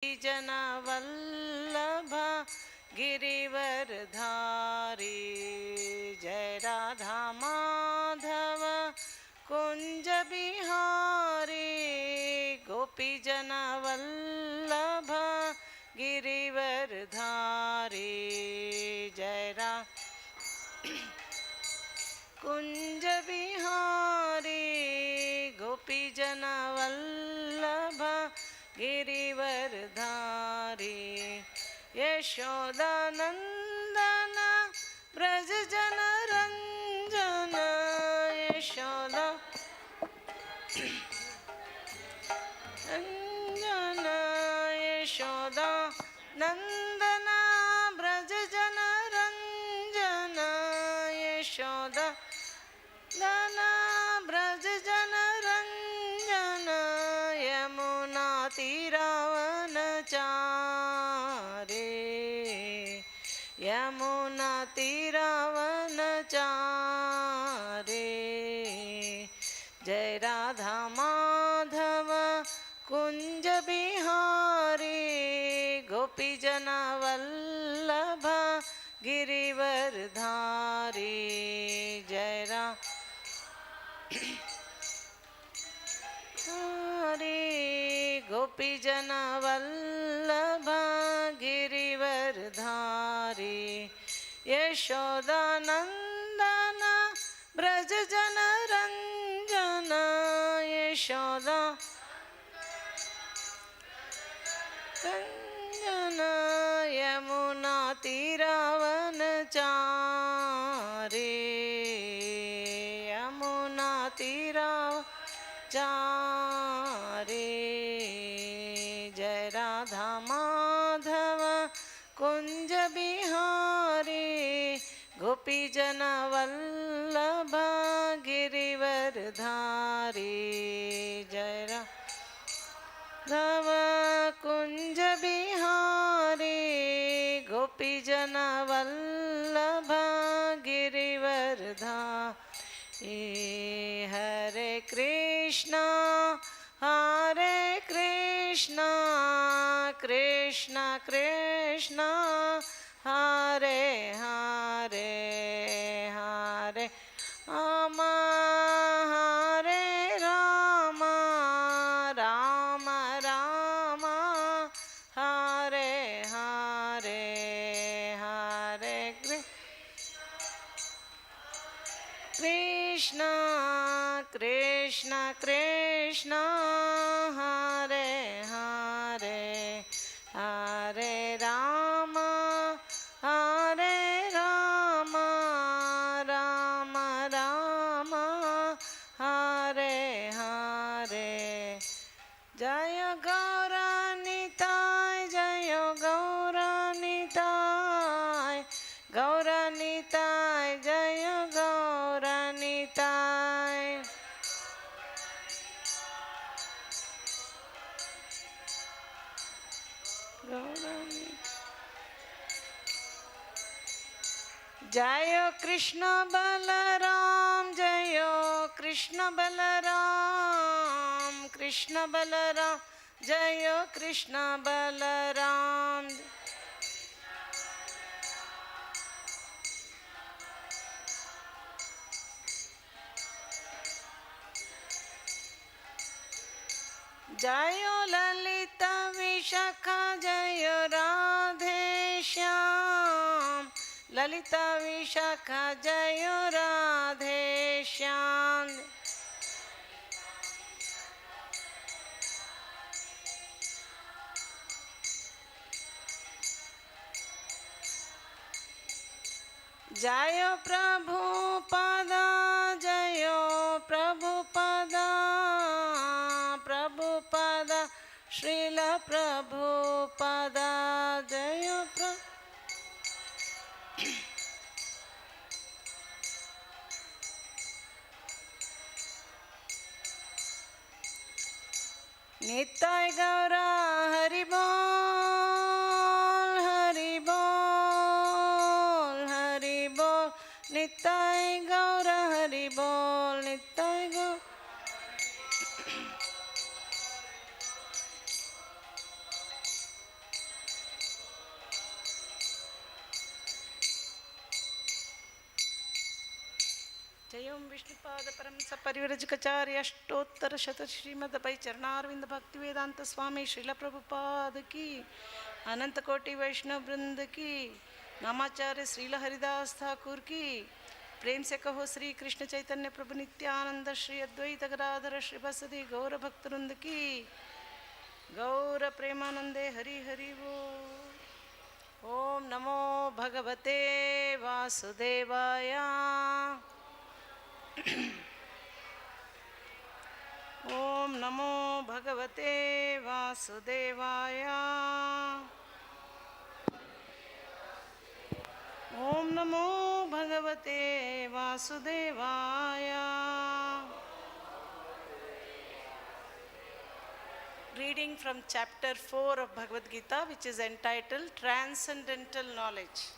जनवल्लभ गिरिवरधारी जय राधा माधव कुंज बिहारी गोपी जनवल्लभ गिरिवरधारी जय कुंज बिहारी गोपी जनवल्लभ गिरिवरधारी यशोदानंदन ब्रज जन रंजन यशोदा रंजन यशोदा नंदन ब्रज जन रंजन यशोदा नंदन ब्रज जन रंजन यमुना तीरावनचारे यमुना तीरावनचारे जय राधा माधव कुंज बिहारी गोपी जनवल्लभ गिरिवरधारी जय हरे गोपी जनवल्लभ गिरिवरधारी यशोदानंदन ब्रज जन रंजन यशोदा रंजन यमुना तीरावनचारे यमुना तीरावनचारे जय राधा माधव कुंज बिहारी गोपी जनवल्लभ गिरिवरधारी जय राधव कुंज बिहारी गोपी जनवल्लभ गिरिवरधारी हरे कृष्णा कृष्ण कृष्ण हरे हरे हरे राम हरे राम राम राम हरे हरे हरे कृष्ण कृष्ण कृष्ण हरे हरे हरे राम राम राम हरे हरे जय गौरानिताय जय गौरानिताय गौरानिताय जय गौरानिताय जय कृष्ण बलराम जय कृष्ण बलराम कृष्ण बलराम जय कृष्ण बलराम जय ललिता विशाखा जय राधे श्याम ललिता विशाखा जय राधे श्याम जय प्रभुपद जय प्रभुपद प्रभुपद श्रील प्रभुपद जय निताय गौरा हरि बोल हरि बोल हरि बोल निताय गौरा हरि बोल निताय गौर जयं विष्णुपादपरं सपरिव्रजकचार्य अष्टोत्तरशत श्रीमद्वै चरणारविंद भक्तिवेदांत स्वामी श्रील प्रभुपाद की अनंत कोटि वैष्णव वृंद की नामाचार्य श्रील हरिदास ठाकुर की प्रेम से कहो श्री कृष्ण चैतन्य प्रभु नित्यानंद श्री अद्वैत गदाधर श्री बसदि गौर भक्तवृंद की गौर प्रेमानंदे हरि हरि बोल। ओम नमो भगवते वासुदेवाय। ओम नमो भगवते वासुदेवाय। ओम नमो भगवते वासुदेवाय। Reading from chapter 4 of Bhagavad Gita, which is entitled Transcendental Knowledge.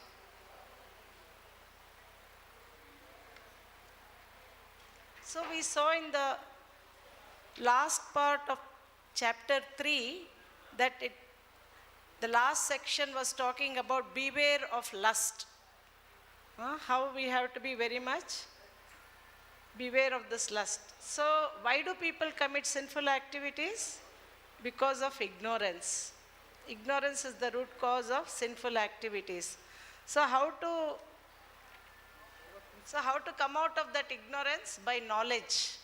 So we saw in the last part of chapter 3 that the last section was talking about beware of lust. How we have to be very much beware of this lust. So why do people commit sinful activities? Because of ignorance. Ignorance is the root cause of sinful activities. So how to come out of that ignorance? By knowledge.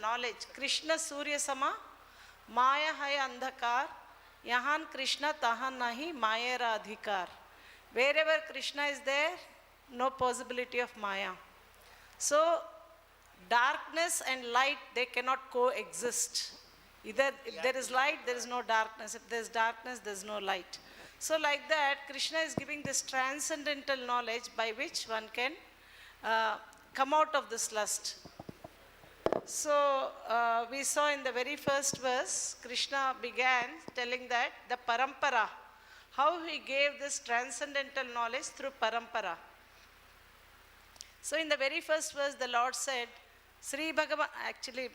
Knowledge. Krishna Surya Sama, Maya hai andhakar, yahan Krishna tahan nahi Mayera adhikar. Wherever Krishna is there, no possibility of Maya. So darkness and light, they cannot coexist. Either if there is light, there is no darkness. If there is darkness, there is no light. So like that, Krishna is giving this transcendental knowledge by which one can come out of this lust. So we saw in the very first verse, Krishna began telling that the parampara, how he gave this transcendental knowledge through parampara. So in the very first verse, the Lord said, Sri Bhagavan, actually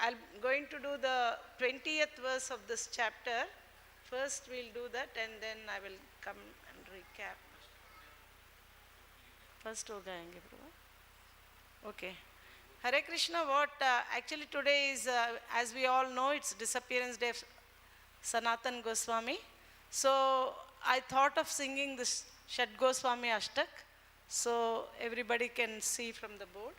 I'm going to do the 20th verse of this chapter. First we'll do that and then I will come and recap. First ho gayenge Prabhu. Okay. Hare Krishna, what actually today is, as we all know, it's disappearance day of Sanatan Goswami. So I thought of singing this Shad Goswami Ashtak. So everybody can see from the board.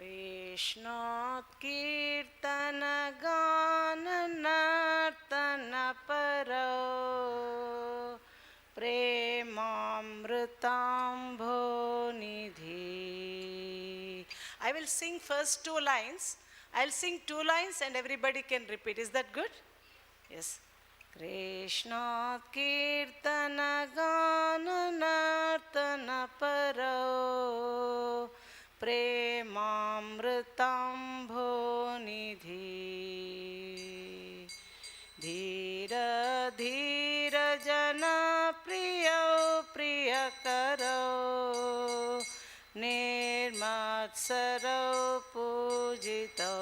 Krishna Kirtana Gana Nartana Paro Premamritam Nidhi. I will sing first 2 lines. I'll sing 2 lines and everybody can repeat. Is that good? Yes. Krishna Kirtana Gana Nartana Paro Premamritam Nidhi. Dhira dhira jana priya priya karo nirmatsaro pujito.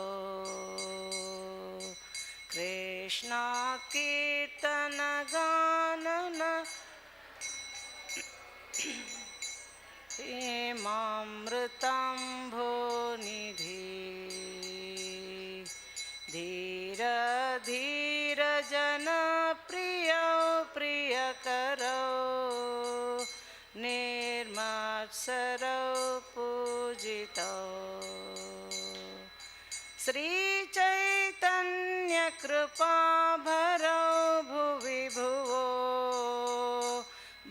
Krishna Kirtana Ganana Premamritam Nidhi. Dhira dhira jana priya priya karo nirmatsaro pujito. Sri Chaitanya चैतन्यकृपाभरौ भुवि भुवो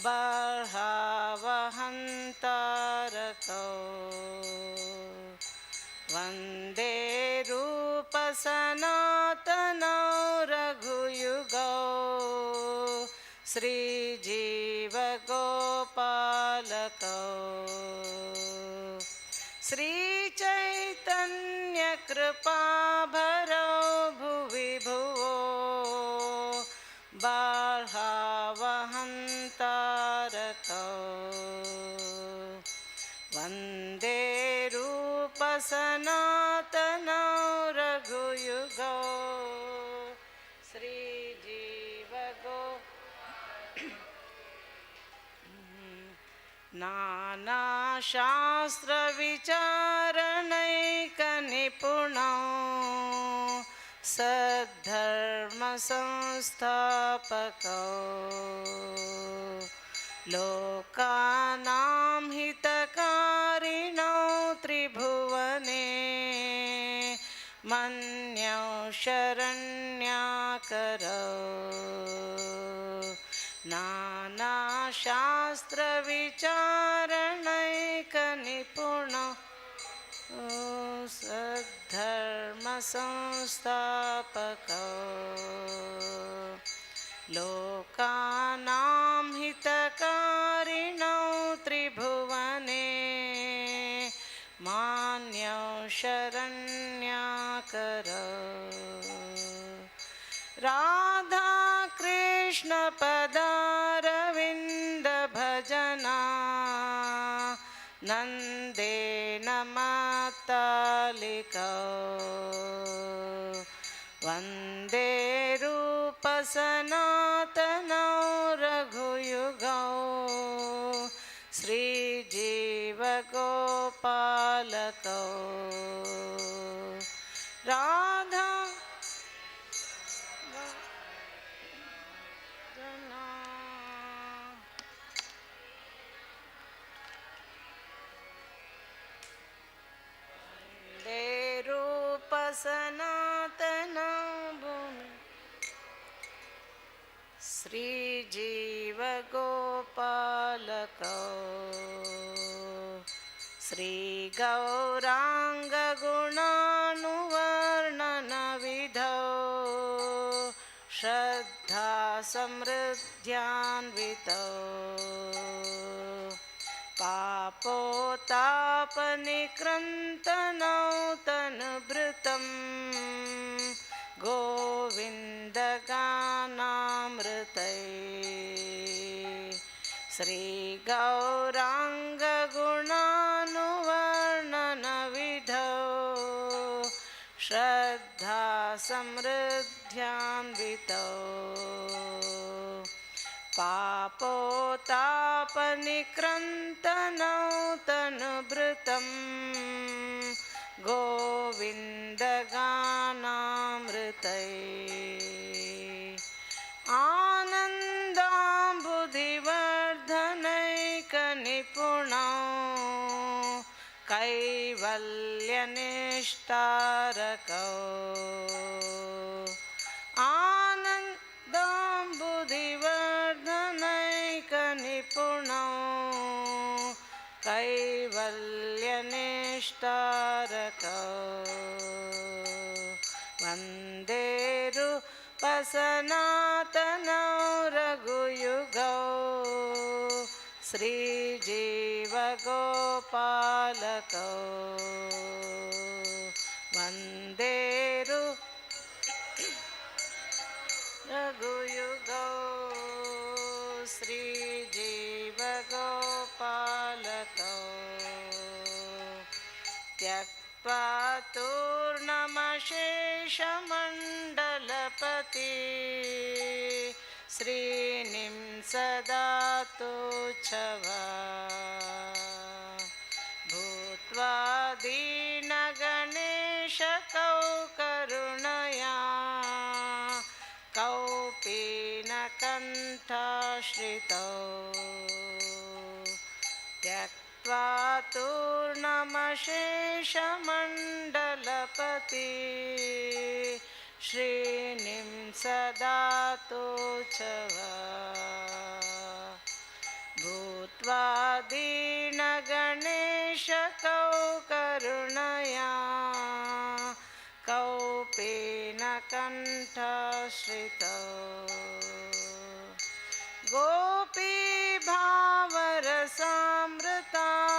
बर्हावहन्तारकौ वन्दे रूपसनातनौ रघुयुगौ श्रीजीवगोपालकौ श्रीचैतन्यकृपाभरौ भुवि भुवो बर्हावहन्तारकौ वन्दे रूपसनातनौ रघुयुगौ श्रीजीवगो नानाशास्त्रविचारणैकनिपुणौ सद्धर्मसंस्थापकौ लोकानां हितकारिणौ त्रिभुवने मन्यौ शरण्याकरौ नानाशास्त्रविचारणैकनिपुणौ सद्धर्मसंस्थापकौ लोकानां हितकारिणौ त्रिभुवने मान्यौ शरण्याकरौ राधा कृष्ण पदारविन्द भजना नन्देन मातालिकौ वन्दे रूपसनातनौ रघुयुगौ श्रीजीवगोपालकौ राधा सनातनौ भूमि श्रीजीवगोपालकौ श्रीगौराङ्गगुणानुवर्णनविधौ श्रद्धा समृद्ध्यान्वितौ पापोतापनिकृन्तनौ तनुभृतं गोविन्दगानामृतै श्रीगौराङ्गगुणानुवर्णनविधौ श्रद्धा समृद्ध्यान्वितौ पापोतापनिकृन्तनौ तनुभृतं गोविन्दगानामृतै आनन्दाम्बुधिवर्धनैकनिपुणौ कैवल्यनिष्ठारकौ आनन्दाम्बुधिवर्धनैकनिपुणौ कैवल्यनिष्ठारकौ वन्दे रूपसनातनौ रघुयुगौ श्रीजीवगोपालकौ वन्दे रघुयुगौ श्रीजीवगोपालकौ त्यक्त्वा तूर्णमशेषमण्डलपति श्रीनिं सदा तुच्छवा भूत्वा दीनगणेशकौ करुणया कौपीनकण्ठाश्रितौ त्यक्त्वा तूर्णमशेषमण्डलपति श्रीनिं सदातोऽच्छवा भूत्वा दीनगणेशकौ करुणया कौपेन कण्ठश्रितौ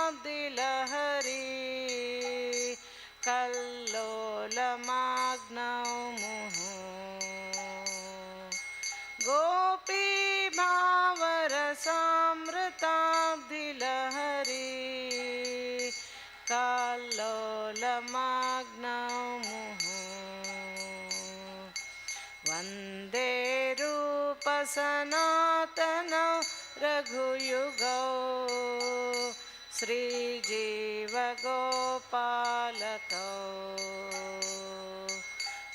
गोपीभावरसामृताब्धिलहरी कल्लोलमग्नौ मुहुः गोपीभावरसामृताब्धिलहरी कल्लोलमग्नौ मुहुः वन्दे रूपसनातनौ रघुयुगौ श्रीजीवगोपालकौ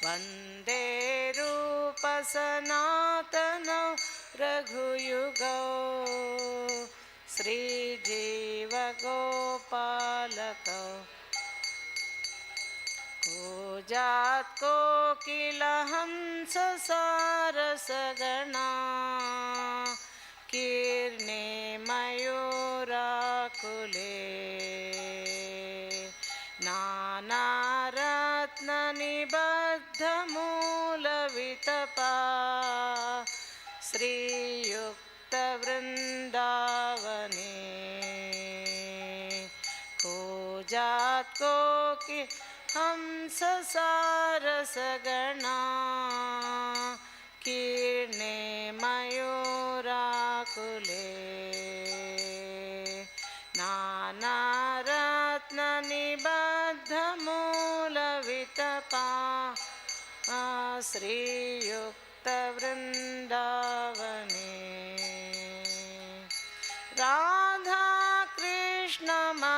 वन्दे रूपसनातनौ रघुयुगौ श्रीजीवगोपालकौ कूजात् कोकिलहंससारसगणा कीर्णे मयूराकुले नानारत्ननिबद्धमूलवितपा श्रीयुक्तवृन्दावने कूजात् कोकिलहंससारसगणा कीर्णे मयूराकुले नानारत्ननिबद्धमूलवितपा श्रीयुक्तवृन्दावने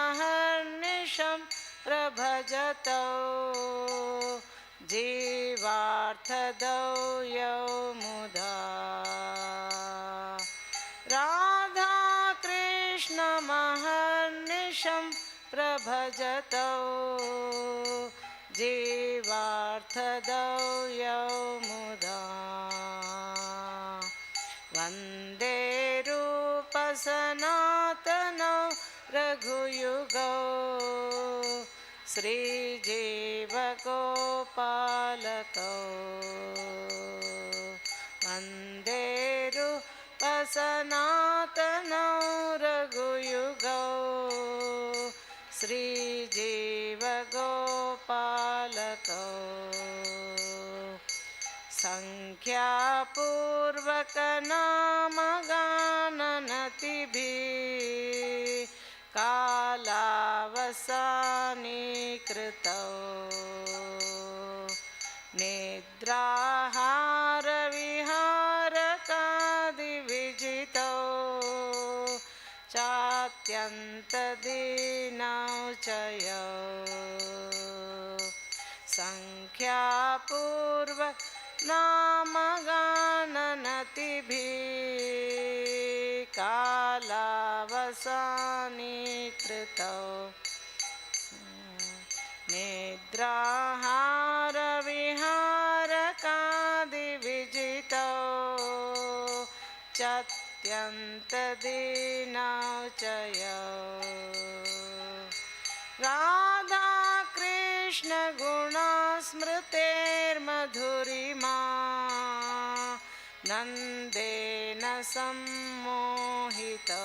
राधाकृष्णमहर्निशं प्रभजतौ जीवार्थदौ मुदा राधाकृष्णमहर्निशं प्रभजतौ जीवार्थदौ मुदा वन्दे रूपसनातनौ रघुयुगौ श्रीजीवगोपालकौ वन्दे रूपसनातनौ रघुयुगौ श्रीजीवगोपालकौ संख्यापूर्वकनामगाननतिभिः कालावसानीकृतौ निद्राहारविहारकादिविजितौ चात्यन्तदीनौ च यौ संख्यापूर्वकनामगाननतिभिः कालावसानीकृतौ निद्राहारविहारकादिविजितौ चात्यन्तदीनौ च यौ राधाकृष्णगुणस्मृतेर्मधुरिमा नन्देन सम्मोहितौ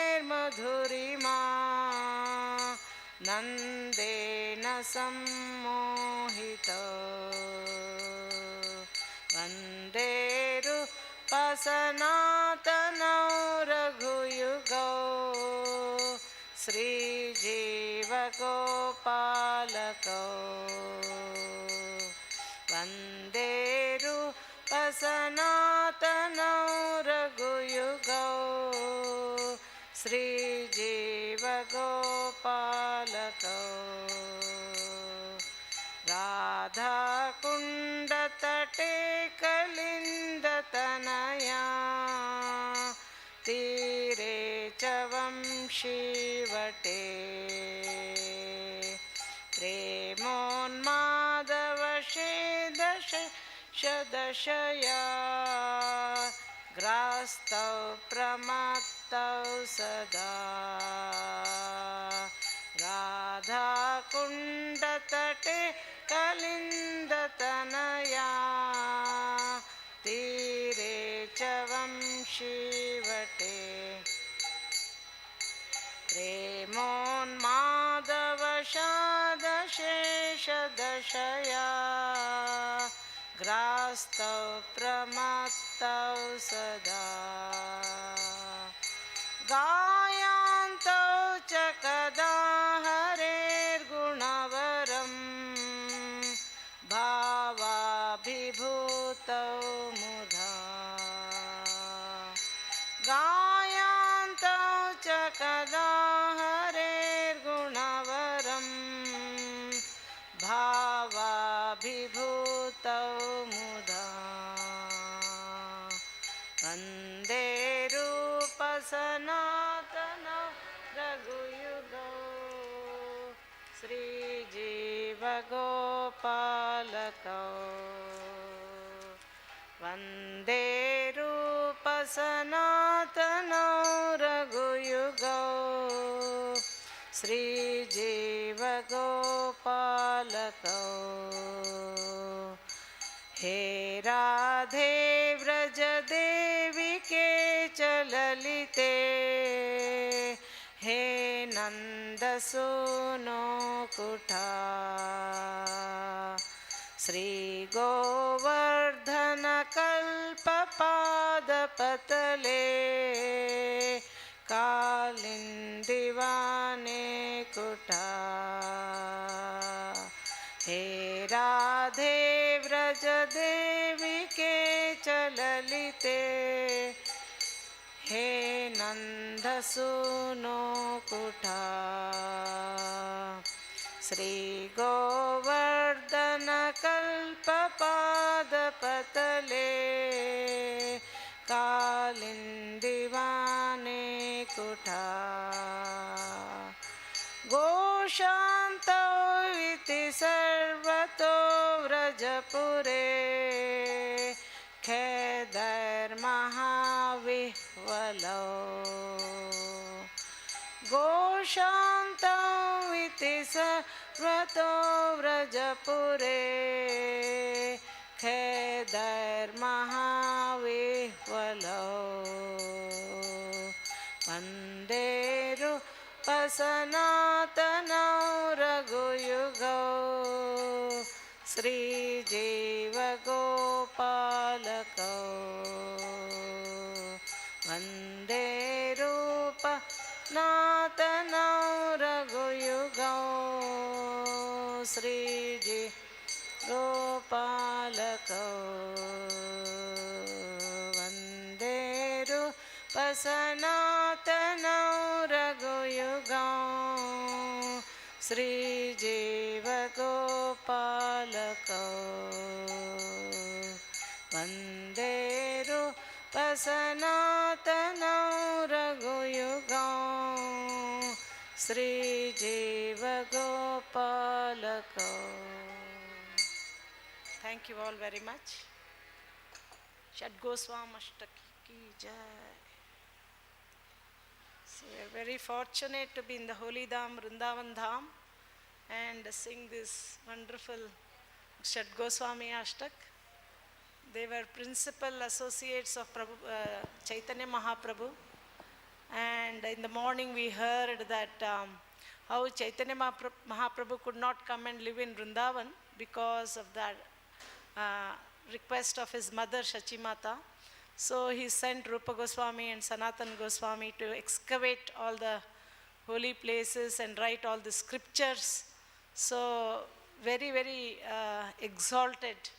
राधाकृष्णगुणस्मृतेर्मधुरिमा नन्देन सम्मोहितौ वन्दे रूपसनातनौ रघुयुगौ श्रीजीवगोपालकौ वन्दे रूपसनातनौ रघुयुगौ श्रीजीवगोपालकौ राधाकुण्डतटे कलिन्दतनया तीरे च वंशीवटे दशया ग्रास्तौ प्रमत्तौ सदा राधाकुण्डतटे कलिन्दतनया तीरे च वंशीवटे प्रेमोन्मादवशादशेषदशया ग्रास्तौ प्रमत्तौ सदा गायान्तौ च कदा हरेर्गुणवरं भावाभिभूतौ मुधा गायान्तौ च कदा हरेर्गुणवरं भावाभिभूतौ मुधा वन्दे रूपसनातनौ रघुयुगौ श्रीजीवगोपालकौ वन्दे रूपसनातनौ रघुयुगौ श्रीजीवगोपालकौ हे राधे व्रज देविके च ललिते हे नन्दसूनो कुटा श्रीगोवर्धनकल्पपादपतले कालिन्दिवाने कुटा हे राधे व्रज देविके च ललिते हे नन्दसूनो कुटा श्रीगोवर्धनकल्पपादपतले कालिन्दिवाने कुटा गोशान्तौ इति सर्वतो व्रजपुरे खेदर्महाविह्वलौ गोशान्तौ इति सर्वतो व्रजपुरे खेदर्महाविह्वलौ वन्दे रूपसनातनौ रघुयुगौ श्रीजीवगोपालकौ वन्दे रूपसनातनौ रघुयुगौ श्रीजीवगोपालकौ वन्दे रूपसनातनौ रघुयुगौ श्रीजीवगोपालकौ वन्दे रूपसनातनौ रघुयुगौ श्रीजीवगोपालकौ. Thank you all very much. Shadgoswamashtaki ki jai. So we are very fortunate to be in the holy Dham, Vrindavan Dham, and sing this wonderful Shadgoswami Ashtak. They were principal associates of Chaitanya Mahaprabhu. And in the morning we heard that how Chaitanya Mahaprabhu could not come and live in Vrindavan because of that request of his mother Shachimata. So he sent Rupa Goswami and Sanatana Goswami to excavate all the holy places and write all the scriptures. So very, very exalted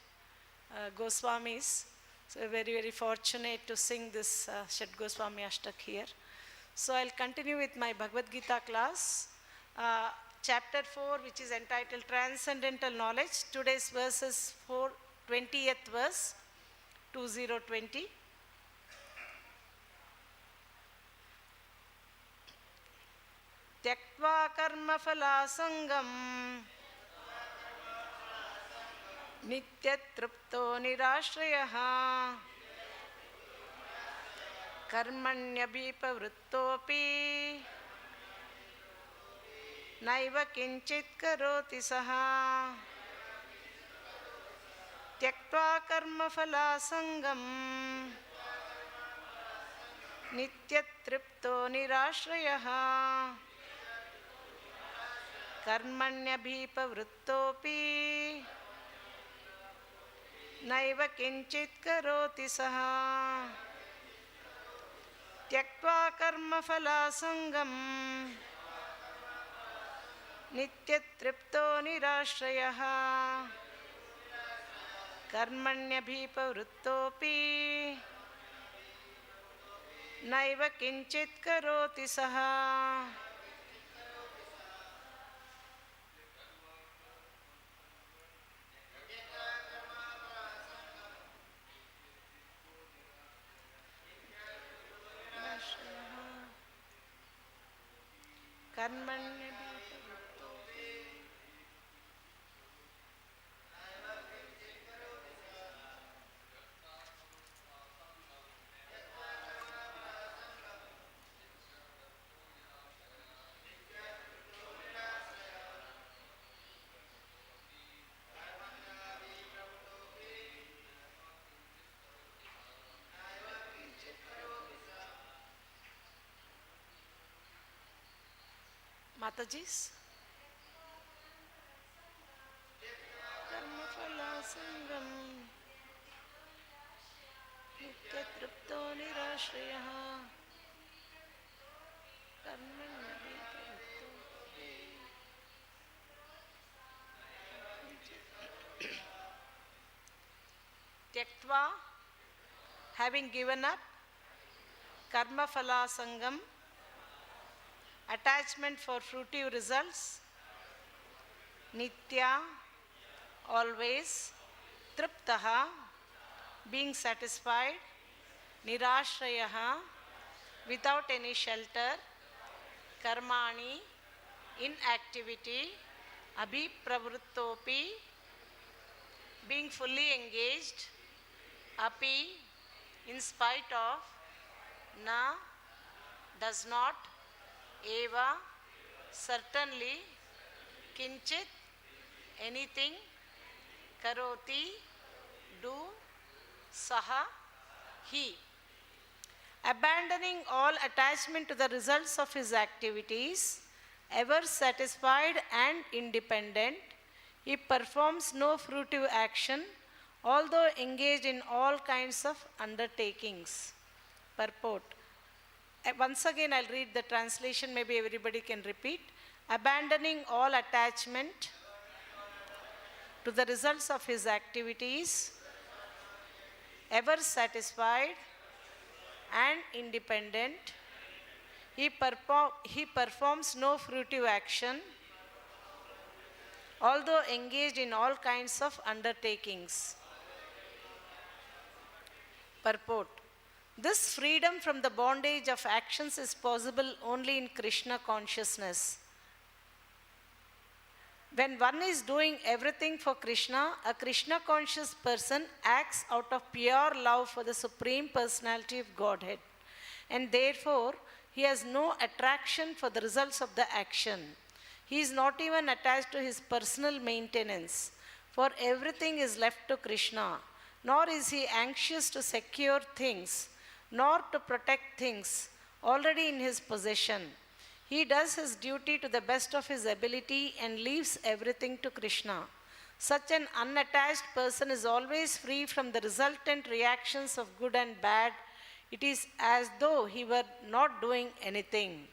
Goswamis. So we're very, very fortunate to sing this Shadgoswami Ashtak here. So I'll continue with my Bhagavad Gita class. Chapter 4, which is entitled Transcendental Knowledge. Today's verse is 20th verse, 2020. tyaktvā karma-phala-āsaṅgam nitya-tṛpto nirāśrayaḥ karmaṇy-abhipravṛttopi naiva kiñcit karoti saha tyaktvā karma-phala-āsaṅgam nitya-tṛpto nirāśrayaḥ karmaṇy-abhipravṛttopi naiva kiñcit karoti saha tyaktvā karma-phala-āsaṅgam nitya-tṛpto nirāśrayaḥ karmaṇy-abhipravṛttopi naiva kiñcit karoti saha karmaṇy-abhipravṛttopi Matajis? karma-phala-āsaṅgam nitya-tṛpto nirāśrayaḥ karmaṇy-abhipravṛttopi tyaktvā, having given up karma-phala-āsaṅgam, attachment for fruitive results, nitya, always, tṛptaḥ, being satisfied, nirāśrayaḥ, without any shelter, karmaṇi, inactivity, abhipravṛttopi, being fully engaged, api, in spite of, na, does not, eva, certainly, kiñcit, anything, karoti, do, saha, he. Abandoning all attachment to the results of his activities, ever satisfied and independent, he performs no fruitive action, although engaged in all kinds of undertakings. Purport. Once again, I'll read the translation, maybe everybody can repeat. Abandoning all attachment to the results of his activities, ever satisfied and independent, he performs no fruitive action, although engaged in all kinds of undertakings. Purport. This freedom from the bondage of actions is possible only in Kṛṣṇa consciousness. When one is doing everything for Kṛṣṇa, a Kṛṣṇa conscious person acts out of pure love for the Supreme Personality of Godhead, and therefore he has no attraction for the results of the action. He is not even attached to his personal maintenance, for everything is left to Kṛṣṇa, nor is he anxious to secure things, nor to protect things already in his possession. He does his duty to the best of his ability and leaves everything to Kṛṣṇa. Such an unattached person is always free from the resultant reactions of good and bad. It is as though he were not doing anything.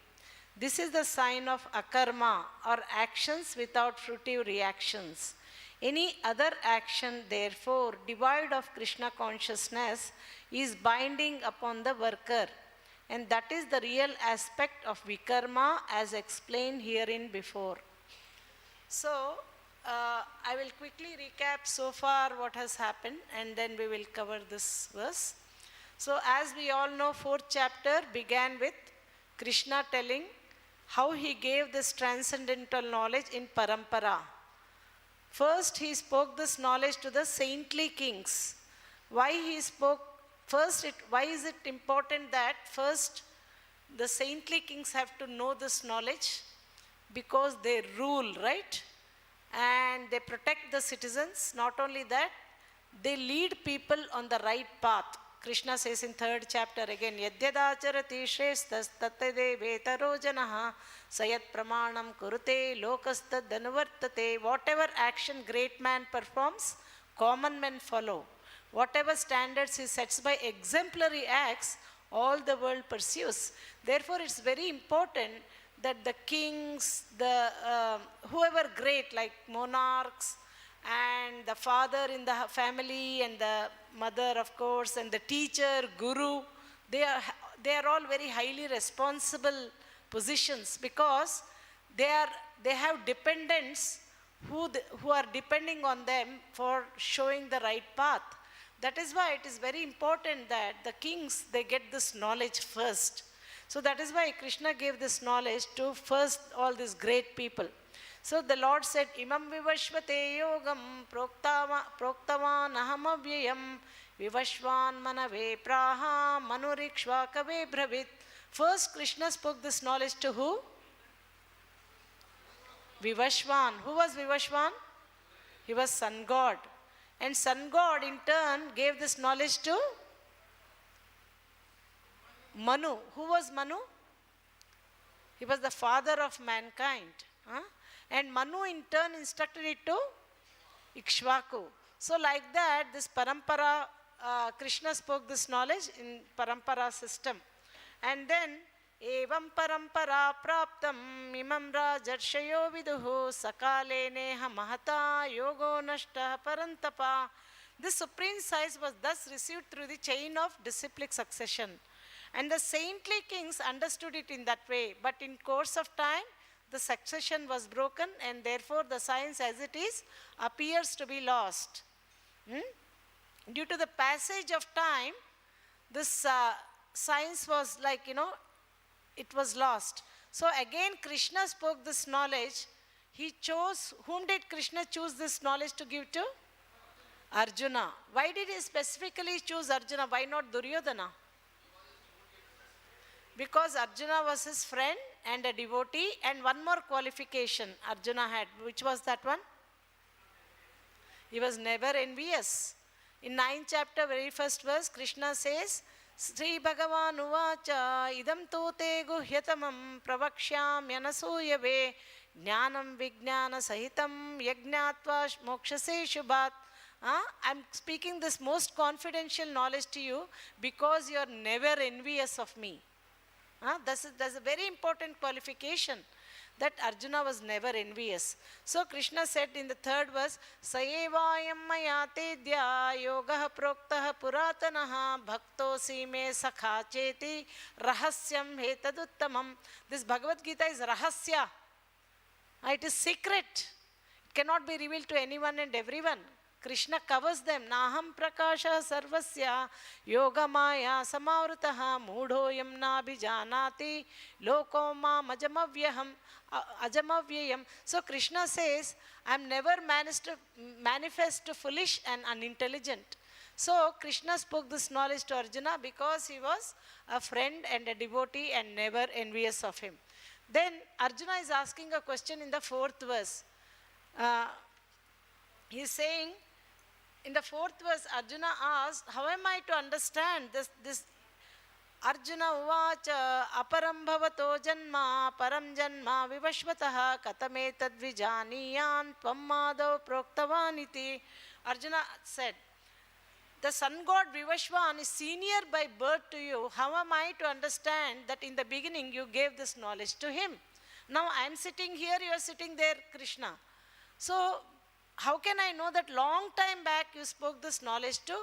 This is the sign of akarma, or actions without fruitive reactions. Any other action, therefore, devoid of Kṛṣṇa consciousness, is binding upon the worker. And that is the real aspect of vikarma as explained hereinbefore. So, I will quickly recap so far what has happened, and then we will cover this verse. So, as we all know, 4th chapter began with Kṛṣṇa telling how he gave this transcendental knowledge in parampara. First, he spoke this knowledge to the saintly kings. Why he spoke first? Why is it important that first the saintly kings have to know this knowledge? Because they rule, right? And they protect the citizens. Not only that, they lead people on the right path. Kṛṣṇa says in 3rd chapter again, Yadyadācarati śrēṣtas tattade vetaro janaha sayat pramanam kurute lokastad anuvartate. Whatever action great man performs, common men follow. Whatever standards he sets by exemplary acts, all the world pursues. Therefore, it's very important that the kings, whoever great, like monarchs, and the father in the family, and the mother, of course, and the teacher, guru, they are all very highly responsible positions, because they have dependents who are depending on them for showing the right path. That is why it is very important that the kings, they get this knowledge first. So that is why Kṛṣṇa gave this knowledge to first all these great people. So the Lord said, Imam vivashvate yogam proktavan aham avyayam vivashvan manave praha manurikshvakave bravit. First Kṛṣṇa spoke this knowledge to who? Vivashvan. Who was Vivashvan? He was sun god. And sun god in turn gave this knowledge to Manu. Who was Manu? He was the father of mankind. And Manu in turn instructed it to Ikshvaku. So like that, this parampara, Kṛṣṇa spoke this knowledge in parampara system. And then, evam parampara praptam imam rajarshayo viduhu sakale neha mahata yogo nashta parantapa. This supreme science was thus received through the chain of disciplic succession. And the saintly kings understood it in that way. But in course of time, the succession was broken, and therefore the science as it is appears to be lost. Due to the passage of time, this science was like, it was lost. So again Kṛṣṇa spoke this knowledge. He chose, whom did Kṛṣṇa choose this knowledge to give to? Arjuna. Why did he specifically choose Arjuna? Why not Duryodhana? Because Arjuna was his friend and a devotee, and one more qualification Arjuna had. Which was that one? He was never envious. In 9th chapter, very first verse, Kṛṣṇa says, Sri Bhagavan uvacha idam tu te guhyatamam pravakshyam yanasuyave jnanam vijnana sahitam yajñātvā mokṣase shubhat. I'm speaking this most confidential knowledge to you because you are never envious of me. That's a very important qualification, that Arjuna was never envious. So Kṛṣṇa said in the 3rd verse, Sayevayam maya tedya yogaha proktaha puratanaha bhaktosi me sakha cheti rahasyam hetaduttamam. This Bhagavad Gita is rahasya. It is secret. It cannot be revealed to anyone and everyone. Kṛṣṇa covers them. Naham prakasha sarvasya yoga maya samavrutaha mudhoyam nabhijanati loko mam ajamavyayam. So Kṛṣṇa says, I am never manifest foolish and unintelligent. So Kṛṣṇa spoke this knowledge to Arjuna because he was a friend and a devotee and never envious of him. Then Arjuna is asking a question in the 4th verse. He is saying, in the 4th verse, Arjuna asked, how am I to understand this Arjuna uvacha aparam bhavato janma param janma vivashvataha katametad vijaniyan tvam proktavaniti. Arjuna said, the sun god Vivashvan is senior by birth to you. How am I to understand that in the beginning you gave this knowledge to him? Now I am sitting here, you are sitting there, Kṛṣṇa. So how can I know that long time back you spoke this knowledge to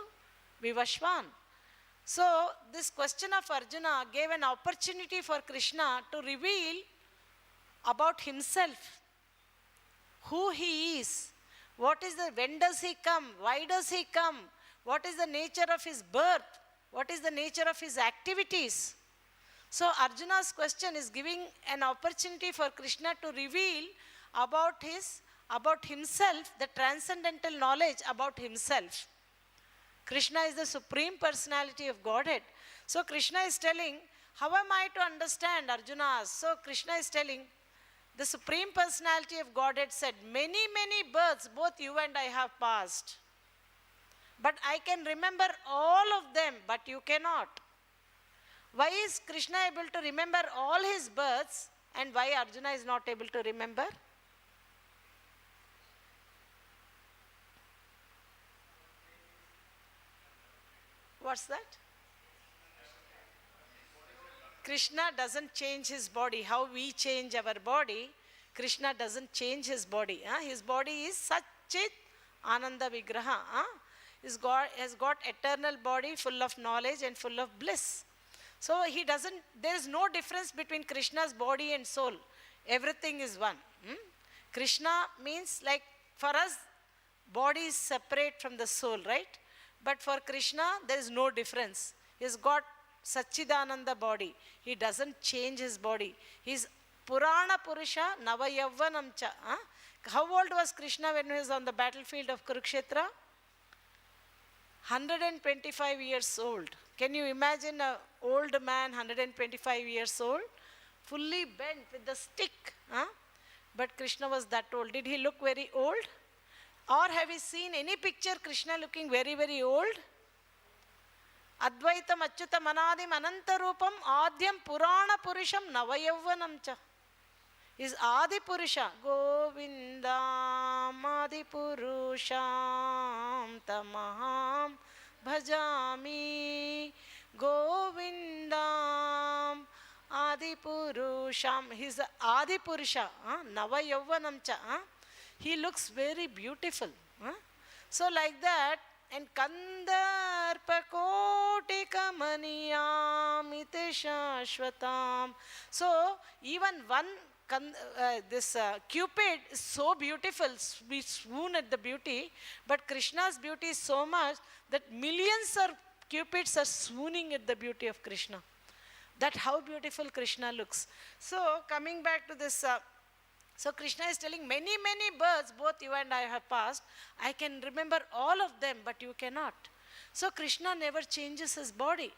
Vivashvan? So this question of Arjuna gave an opportunity for Kṛṣṇa to reveal about himself, who he is, when does he come, why does he come, what is the nature of his birth, what is the nature of his activities. So Arjuna's question is giving an opportunity for Kṛṣṇa to reveal about his about himself, the transcendental knowledge about himself. Kṛṣṇa is the Supreme Personality of Godhead. So Kṛṣṇa is telling, how am I to understand, Arjuna asks. So Kṛṣṇa is telling, the Supreme Personality of Godhead said, many, many births, both you and I have passed. But I can remember all of them, but you cannot. Why is Kṛṣṇa able to remember all his births and why Arjuna is not able to remember? What's that? Kṛṣṇa doesn't change his body. How we change our body, Kṛṣṇa doesn't change his body. His body is Satchit Ananda Vigraha. Has got eternal body full of knowledge and full of bliss. So he doesn't, there is no difference between Kṛṣṇa's body and soul. Everything is one. Kṛṣṇa means, like for us, body is separate from the soul, right? But for Kṛṣṇa, there is no difference. He's got Satchidananda body. He doesn't change his body. He's Purana Purusha Navayavvanam cha. How old was Kṛṣṇa when he was on the battlefield of Kurukshetra? 125 years old. Can you imagine an old man, 125 years old, fully bent with the stick? But Kṛṣṇa was that old. Did he look very old? Or have you seen any picture Kṛṣṇa looking very, very old? Advaitam achyutam anadim anantarupam adhyam purana purusham navayavvanam cha. Is Adi Purusha. Govindam Adi Purusham tamaham bhajami. Govindam Adi Purusham. He is Adi Purusha. Navayavvanam cha. He looks very beautiful. So like that, and Kandarpakoti kamaniyam nitya-tṛpto. So even one this Cupid is so beautiful, we swoon at the beauty, but Kṛṣṇa's beauty is so much that millions of Cupids are swooning at the beauty of Kṛṣṇa. That how beautiful Kṛṣṇa looks. So coming back to this, so Kṛṣṇa is telling, many, many births, both you and I have passed. I can remember all of them, but you cannot. So Kṛṣṇa never changes his body.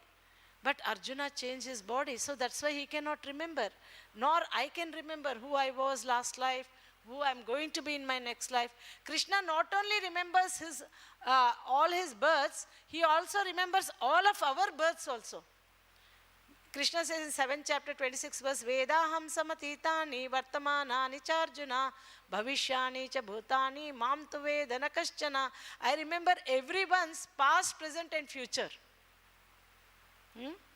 But Arjuna changed his body, so that's why he cannot remember. Nor I can remember who I was last life, who I'm going to be in my next life. Kṛṣṇa not only remembers his, all his births, he also remembers all of our births also. Kṛṣṇa says in 7th chapter 26 verse, Vedaham samatitani vartamanani charjuna bhavishyani cha bhutani mam tu vedana kaśchana. I remember everyone's past, present and future.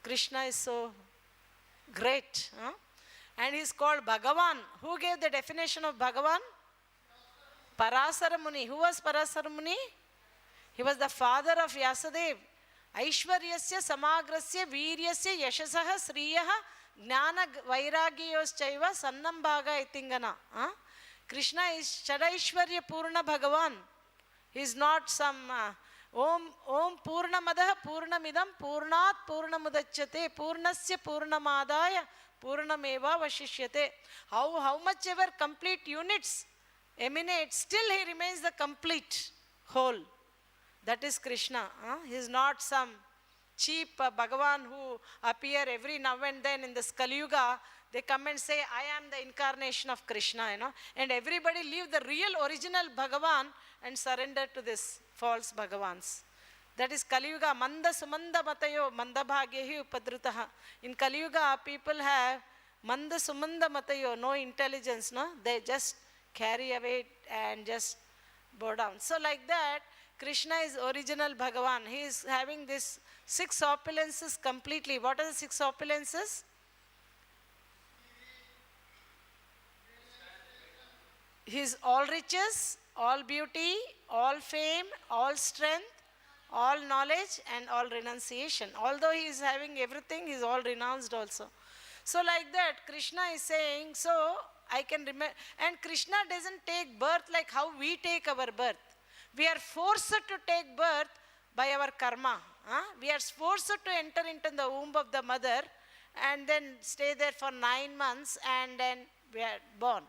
Kṛṣṇa is so great. And he is called Bhagavan. Who gave the definition of Bhagavan? Parasara Muni. Who was Parasara Muni? He was the father of Vyasadeva. Aishwaryasya samagrasya viryasya yashasaha sriyaha gnana vairagyayoschaiva sannam bhaga itingana. Kṛṣṇa is Shadaishwarya Purna Bhagavan. He is not some Om Purnamadaha Purnamidam Purnat Purnamudachyate Purnasya Purnamadaya Purnameva Vashishyate. How much ever complete units emanate, still he remains the complete whole. That is Kṛṣṇa. He is not some cheap Bhagavan who appear every now and then in this Kali Yuga. They come and say, I am the incarnation of Kṛṣṇa, and everybody leave the real original Bhagavan and surrender to this false Bhagavans. That is Kali Yuga. Manda sumanda matayo manda bhagyehi upadrutaha. In Kali Yuga, people have manda sumanda matayo, no intelligence, they just carry away and just bow down. So like that, Kṛṣṇa is original Bhagavan. He is having these 6 opulences completely. What are the 6 opulences? He is all riches, all beauty, all fame, all strength, all knowledge and all renunciation. Although he is having everything, he is all renounced also. So like that, Kṛṣṇa is saying, so I can remember. And Kṛṣṇa doesn't take birth like how we take our birth. We are forced to take birth by our karma. We are forced to enter into the womb of the mother and then stay there for 9 months and then we are born.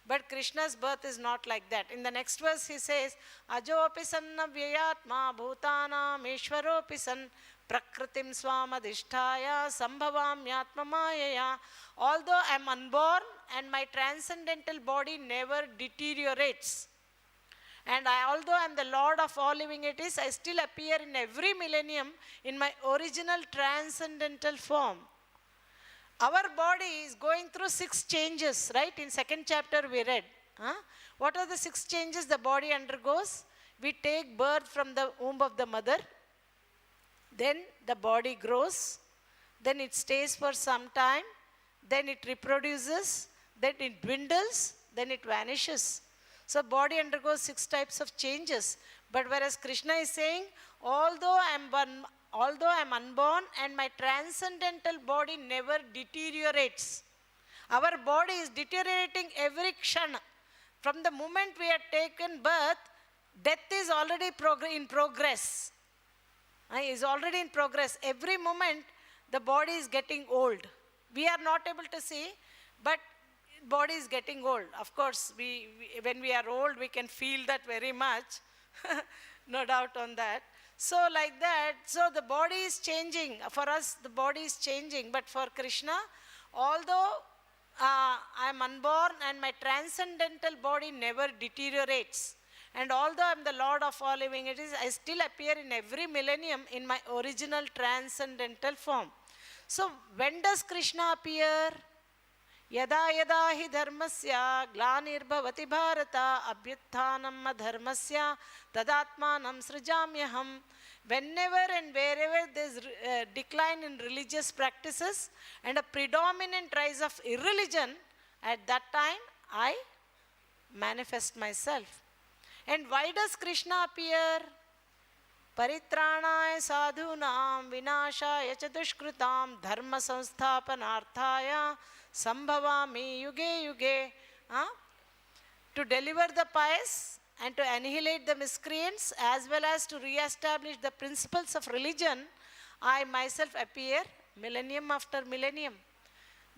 But Krishna's birth is not like that. In the next verse he says, Ajopi sanna vyayatma bhutanam ishvaropi san prakritim swamadhisthaya sambhavamyatma mayaya. Although I am unborn and my transcendental body never deteriorates, and although I am the Lord of all living entities, I still appear in every millennium in my original transcendental form. Our body is going through 6 changes, right? In second chapter we read. What are the 6 changes the body undergoes? We take birth from the womb of the mother. Then the body grows. Then it stays for some time. Then it reproduces. Then it dwindles. Then it vanishes. So body undergoes 6 types of changes. But whereas Kṛṣṇa is saying, although I am unborn and my transcendental body never deteriorates. Our body is deteriorating every kṣṇa. From the moment we have taken birth, death is already in progress. Is already in progress. Every moment the body is getting old. We are not able to see, but body is getting old. Of course, when we are old, we can feel that very much. No doubt on that. So like that, so the body is changing. For us, the body is changing. But for Kṛṣṇa, although I am unborn and my transcendental body never deteriorates, and although I am the Lord of all living entities, I still appear in every millennium in my original transcendental form. So when does Kṛṣṇa appear? Yada yada hi dharmasya glanirbhavati bharata abhyutthanam adharmasya tadatmanam srijamyaham. Whenever and wherever there is decline in religious practices and a predominant rise of irreligion, at that time I manifest myself. And why does Kṛṣṇa appear? Paritranaya sadhunam vinashaya cha dushkritam dharma samsthapanarthaya sambhavami yuge yuge. To deliver the pious and to annihilate the miscreants as well as to re-establish the principles of religion, I myself appear millennium after millennium.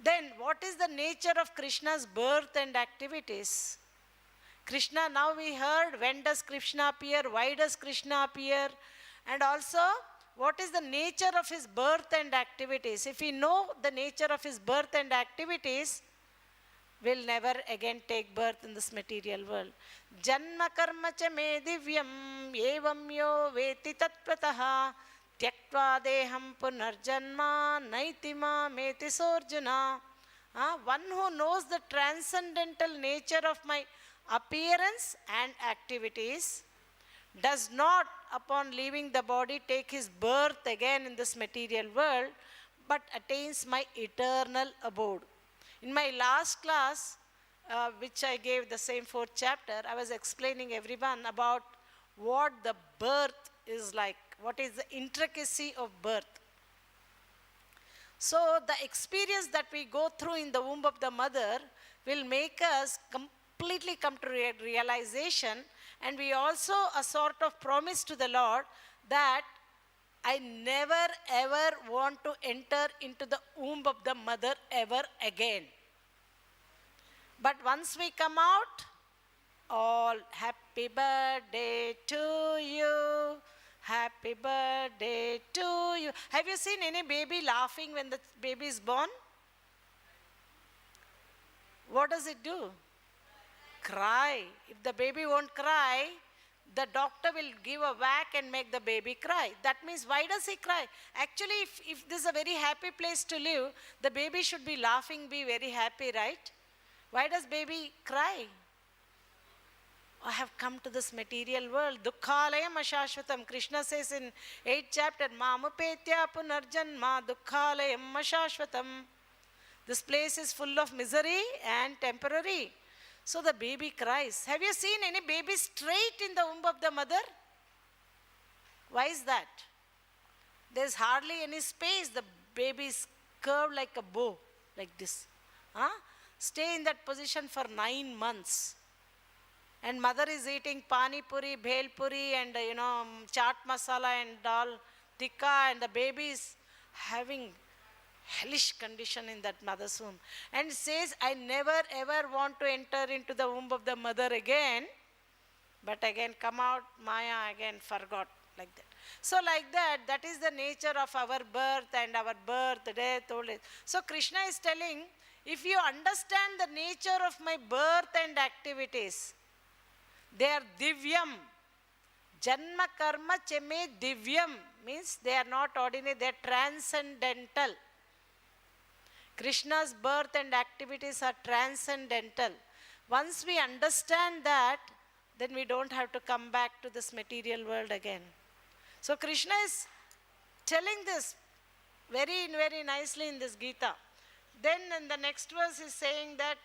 Then what is the nature of Kṛṣṇa's birth and activities? Kṛṣṇa, now we heard when does Kṛṣṇa appear, why does Kṛṣṇa appear, and also what is the nature of his birth and activities. If we know the nature of his birth and activities, we'll never again take birth in this material world. Janma karma cha me divyam evam yo veti tṛptaḥ tyaktvā deham punarjanma naitima meti sorjuna. One who knows the transcendental nature of my appearance and activities does not, upon leaving the body, take his birth again in this material world, but attains my eternal abode. In my last class, which I gave the same 4th chapter, I was explaining everyone about what the birth is like, what is the intricacy of birth. So the experience that we go through in the womb of the mother will make us completely come to realization, and we also a sort of promise to the Lord that I never ever want to enter into the womb of the mother ever again. But once we come out, all happy birthday to you, happy birthday to you. Have you seen any baby laughing when the baby is born? What does it do? Cry. If the baby won't cry, the doctor will give a whack and make the baby cry. That means, why does he cry? Actually, if this is a very happy place to live, the baby should be laughing, be very happy, right? Why does baby cry? I have come to this material world. Dukkhalayam ashashvatam. Kṛṣṇa says in 8th chapter, Mamupetya punarjanma dukkhalayam ashashvatam. This place is full of misery and temporary. So the baby cries. Have you seen any baby straight in the womb of the mother? Why is that? There's hardly any space. The baby is curved like a bow, like this. Stay in that position for 9 months. And mother is eating pani puri, bhel puri, and chaat masala and all tikka, and the baby is having hellish condition in that mother's womb. And says, I never ever want to enter into the womb of the mother again. But again come out, Maya again forgot, like that. So like that, that is the nature of our birth and our birth, death, old age. So Krishna is telling, if you understand the nature of my birth and activities, they are divyam. Janma karma cheme divyam means they are not ordinary, they are transcendental. Krishna's birth and activities are transcendental. Once we understand that, then we don't have to come back to this material world again. So Krishna is telling this very, very nicely in this Gita. Then in the next verse is saying that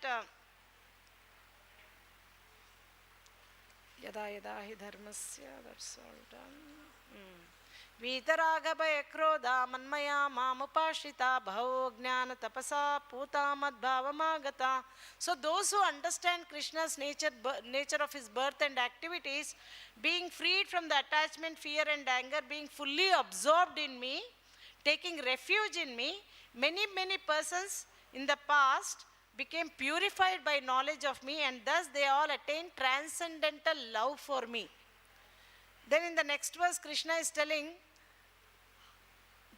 yada yada hi dharmasya, that's all done. Vitaragabhaya krodha manmaya mamupashita bhavo jnana tapasa puta madbhavamagata. So those who understand Krishna's nature of his birth and activities, being freed from the attachment, fear and anger, being fully absorbed in me, taking refuge in me, many persons in the past became purified by knowledge of me, and thus they all attained transcendental love for me. Then in the next verse, Krishna is telling,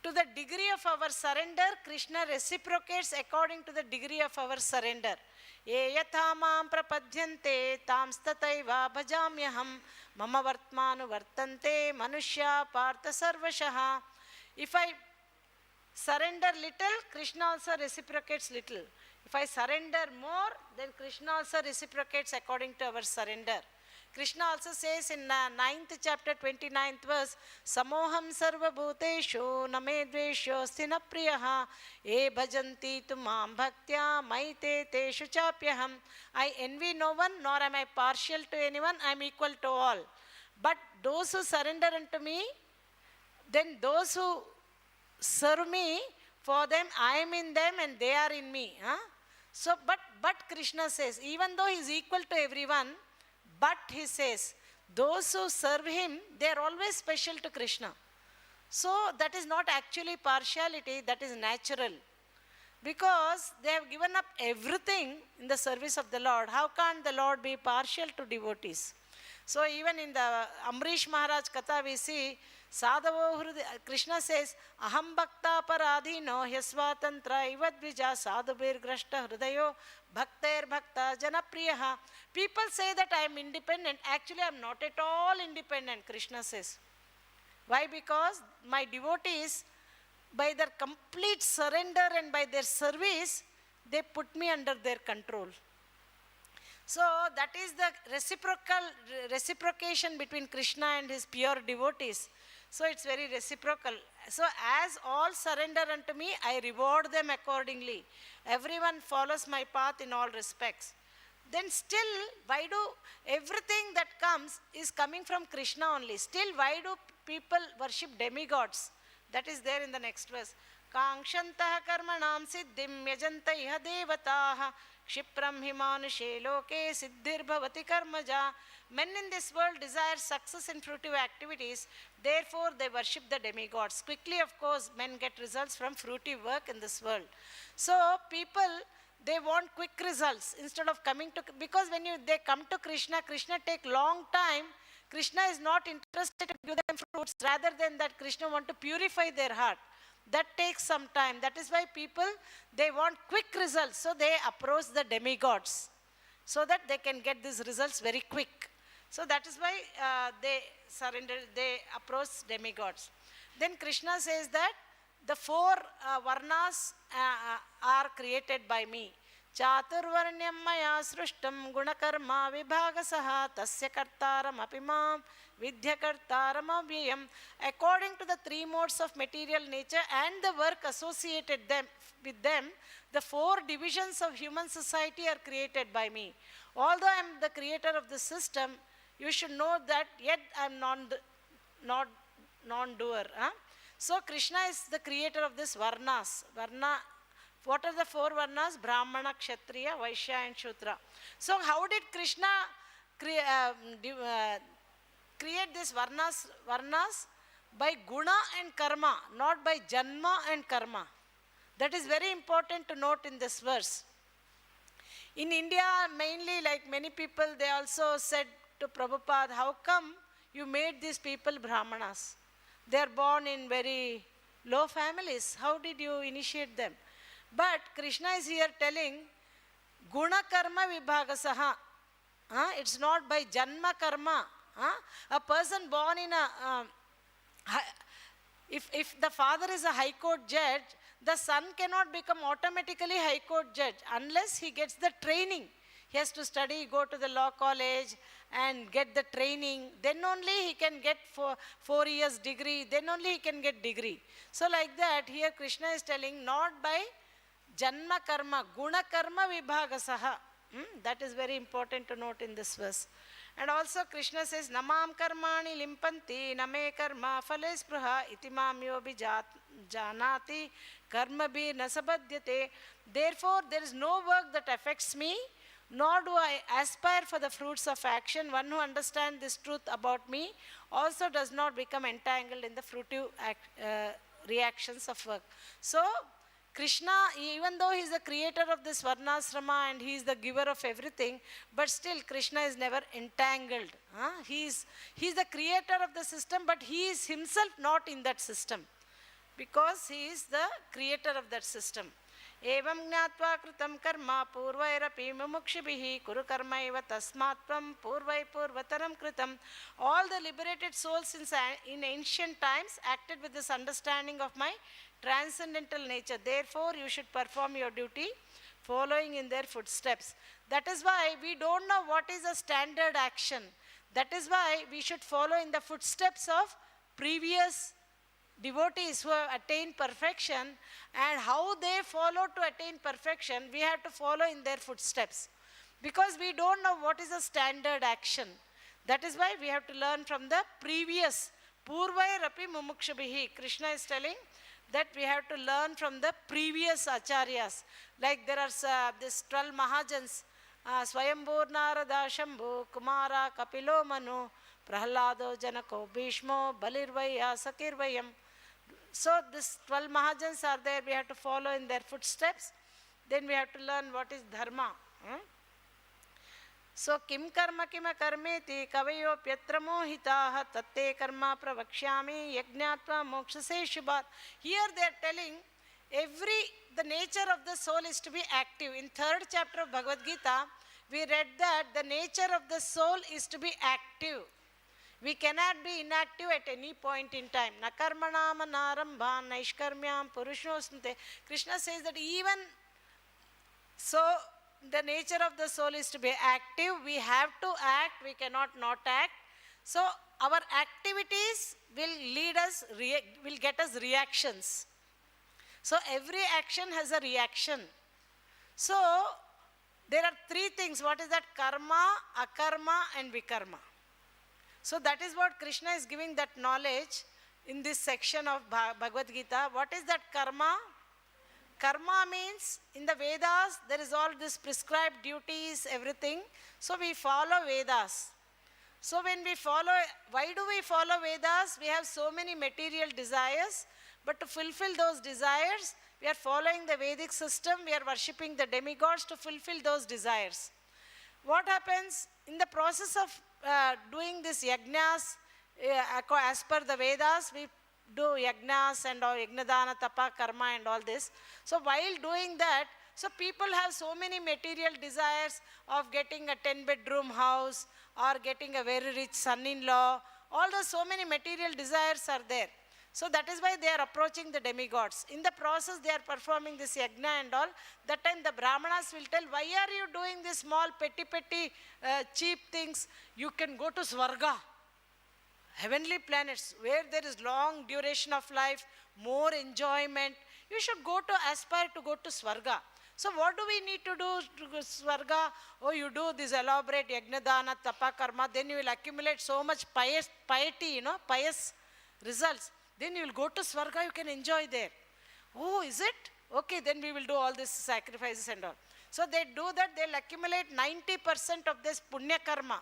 to the degree of our surrender, Krishna reciprocates according to the degree of our surrender. Ye yatha mam prapadyante tamstataiva bhajamyaham mama vartmanu vartante manushya partha sarvashaha. If I surrender little, Krishna also reciprocates little. If I surrender more, then Krishna also reciprocates according to our surrender. Krishna also says in 9th chapter 29th verse, Samoham sarva bhuteshu name dvesho sthina priyaha e bhajanti tu mam bhaktya maite teshu chapyaham. I envy no one, nor am I partial to anyone, I am equal to all. But those who surrender unto me, then those who serve me, for them I am in them and they are in me. So, but Krishna says, even though he is equal to everyone, but he says, those who serve him, they are always special to Krishna. So that is not actually partiality, that is natural. Because they have given up everything in the service of the Lord. How can the Lord be partial to devotees? So even in the Amrish Maharaj Katha we see, Sadhavo Krishna says, Aham bhakta paradhino hyasvatantra ivadvija sadhubir grashta hridayo bhaktair bhakta janapriyaha. People say that I am independent. Actually, I am not at all independent, Krishna says. Why? Because my devotees, by their complete surrender and by their service, they put me under their control. So that is the reciprocation between Krishna and his pure devotees. So it's very reciprocal. So as all surrender unto me, I reward them accordingly. Everyone follows my path in all respects. Then still, why do everything that comes is coming from Krishna only? Still, why do people worship demigods? That is there in the next verse. Kaṅcantah karmaṇāṁ siddhim yajanta iha devataha kṣipram himanushe loke siddhir bhavati karmaja. Men in this world desire success in fruitive activities, therefore they worship the demigods. Quickly, of course, men get results from fruitive work in this world. So people, they want quick results instead of coming to, because when they come to Krishna, Krishna take long time. Krishna is not interested to give them fruits. Rather than that, Krishna want to purify their heart. That takes some time. That is why people, they want quick results. So they approach the demigods so that they can get these results very quick. So that is why they surrender, they approach demigods. Then Krishna says that the four varnas are created by me. Chaturvarnyam maya srishtam gunakarma vibhagasaha tasya kartaram apimam vidhyakartaram avyayam. According to the three modes of material nature and the work associated with them, the four divisions of human society are created by me. Although I am the creator of the system, you should know that yet I am non-doer. So Krishna is the creator of this varnas. What are the four varnas? Brahmana, Kshatriya, Vaishya and Shudra. So how did Krishna create these varnas? By guna and karma, not by janma and karma. That is very important to note in this verse. In India, mainly, like many people, they also said to Prabhupada, how come you made these people Brahmanas? They are born in very low families. How did you initiate them? But Kṛṣṇa is here telling, guna karma vibhagasaha. It's not by janma karma. A person born in a, if the father is a high court judge, the son cannot become automatically high court judge unless he gets the training. He has to study, go to the law college and get the training. Then only he can get 4 years degree. Then only he can get degree. So like that, here Kṛṣṇa is telling, not by janma karma, guna karma vibhagasaha. That is very important to note in this verse. And also Kṛṣṇa says, namam karmaṇi limpanti name karma phale spruha itimam yobi janati karmabhi nasabhadyate. Therefore, there is no work that affects me, nor do I aspire for the fruits of action. One who understands this truth about me also does not become entangled in the fruitive reactions of work. So, Kṛṣṇa, even though he is the creator of this varnasrama and he is the giver of everything, but still Kṛṣṇa is never entangled. He is the creator of the system, but he is himself not in that system, because he is the creator of that system. Evam gnātvā kritam karma purvairapi mumukshibhihi kuru karma eva tasmat tvam purvai purvataram kritam. All the liberated souls in ancient times acted with this understanding of my transcendental nature. Therefore, you should perform your duty following in their footsteps. That is why we don't know what is a standard action. That is why we should follow in the footsteps of previous devotees who have attained perfection, and how they follow to attain perfection, we have to follow in their footsteps. Because we don't know what is a standard action. That is why we have to learn from the previous. Purvairapi mumukshabhihi. Kṛṣṇa is telling that we have to learn from the previous acharyas. Like there are this 12 Mahajans, Swayambhur Narada Shambhu, Kumara Kapilo Manu, Prahlado Janako Bhishmo, Balirvaya Sakirvayam. So these 12 Mahajans are there, we have to follow in their footsteps. Then we have to learn what is dharma. So kim karma kima karmeti kavayo pyatra mohitaha tatte karma pravakshami yajñātvā mokṣase shubhat. Here they are telling the nature of the soul is to be active. In 3rd chapter of Bhagavad Gita, we read that the nature of the soul is to be active. We cannot be inactive at any point in time. Na karmanām nārambhān naishkarmyam purushośnute. Kṛṣṇa says that even so, the nature of the soul is to be active. We have to act. We cannot not act. So our activities will get us reactions. So every action has a reaction. So there are 3 things. What is that? Karma, akarma and vikarma. So that is what Kṛṣṇa is giving that knowledge in this section of Bhagavad Gita. What is that karma? Karma means in the Vedas there is all this prescribed duties, everything. So we follow Vedas. So when we follow, why do we follow Vedas? We have so many material desires, but to fulfill those desires, we are following the Vedic system, we are worshipping the demigods to fulfill those desires. What happens in the process of doing this yajnas, as per the Vedas, we do yajnas and all, yajnadana, tapa, karma and all this. So while doing that, so people have so many material desires of getting a 10-bedroom house or getting a very rich son-in-law. All those so many material desires are there. So that is why they are approaching the demigods. In the process, they are performing this yajna and all. That time the brahmanas will tell, why are you doing this small, petty, cheap things? You can go to Svarga, heavenly planets, where there is long duration of life, more enjoyment. You should aspire to go to Svarga. So what do we need to do to go to Svarga? Oh, you do this elaborate yajnadana, tapa, karma, then you will accumulate so much piety, pious results. Then you will go to Svarga, you can enjoy there. Oh, is it? Okay, then we will do all these sacrifices and all. So they do that, they will accumulate 90% of this punya karma.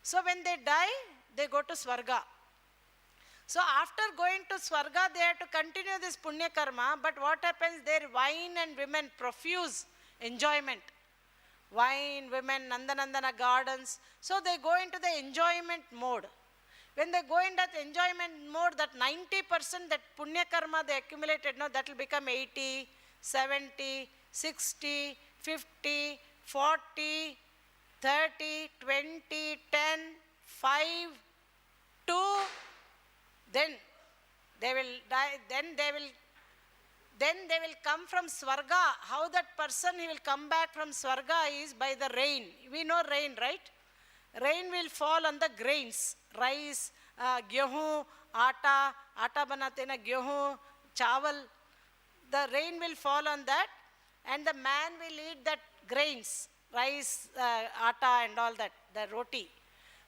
So when they die, they go to Svarga. So after going to Swarga, they have to continue this punya karma, but what happens there? Wine and women, profuse enjoyment. Wine, women, Nandanandana gardens. So they go into the enjoyment mode. When they go in that enjoyment mode, that 90% that punya karma they accumulated, no, that will become 80, 70, 60, 50, 40, 30, 20, 10, 5, 2, then they will die, then they will come from Swarga. How that person he will come back from Swarga is by the rain. We know rain, right? Rain will fall on the grains, rice, gehu, atta banate na gehu, chawal. The rain will fall on that, and the man will eat that grains, rice, atta and all that, the roti.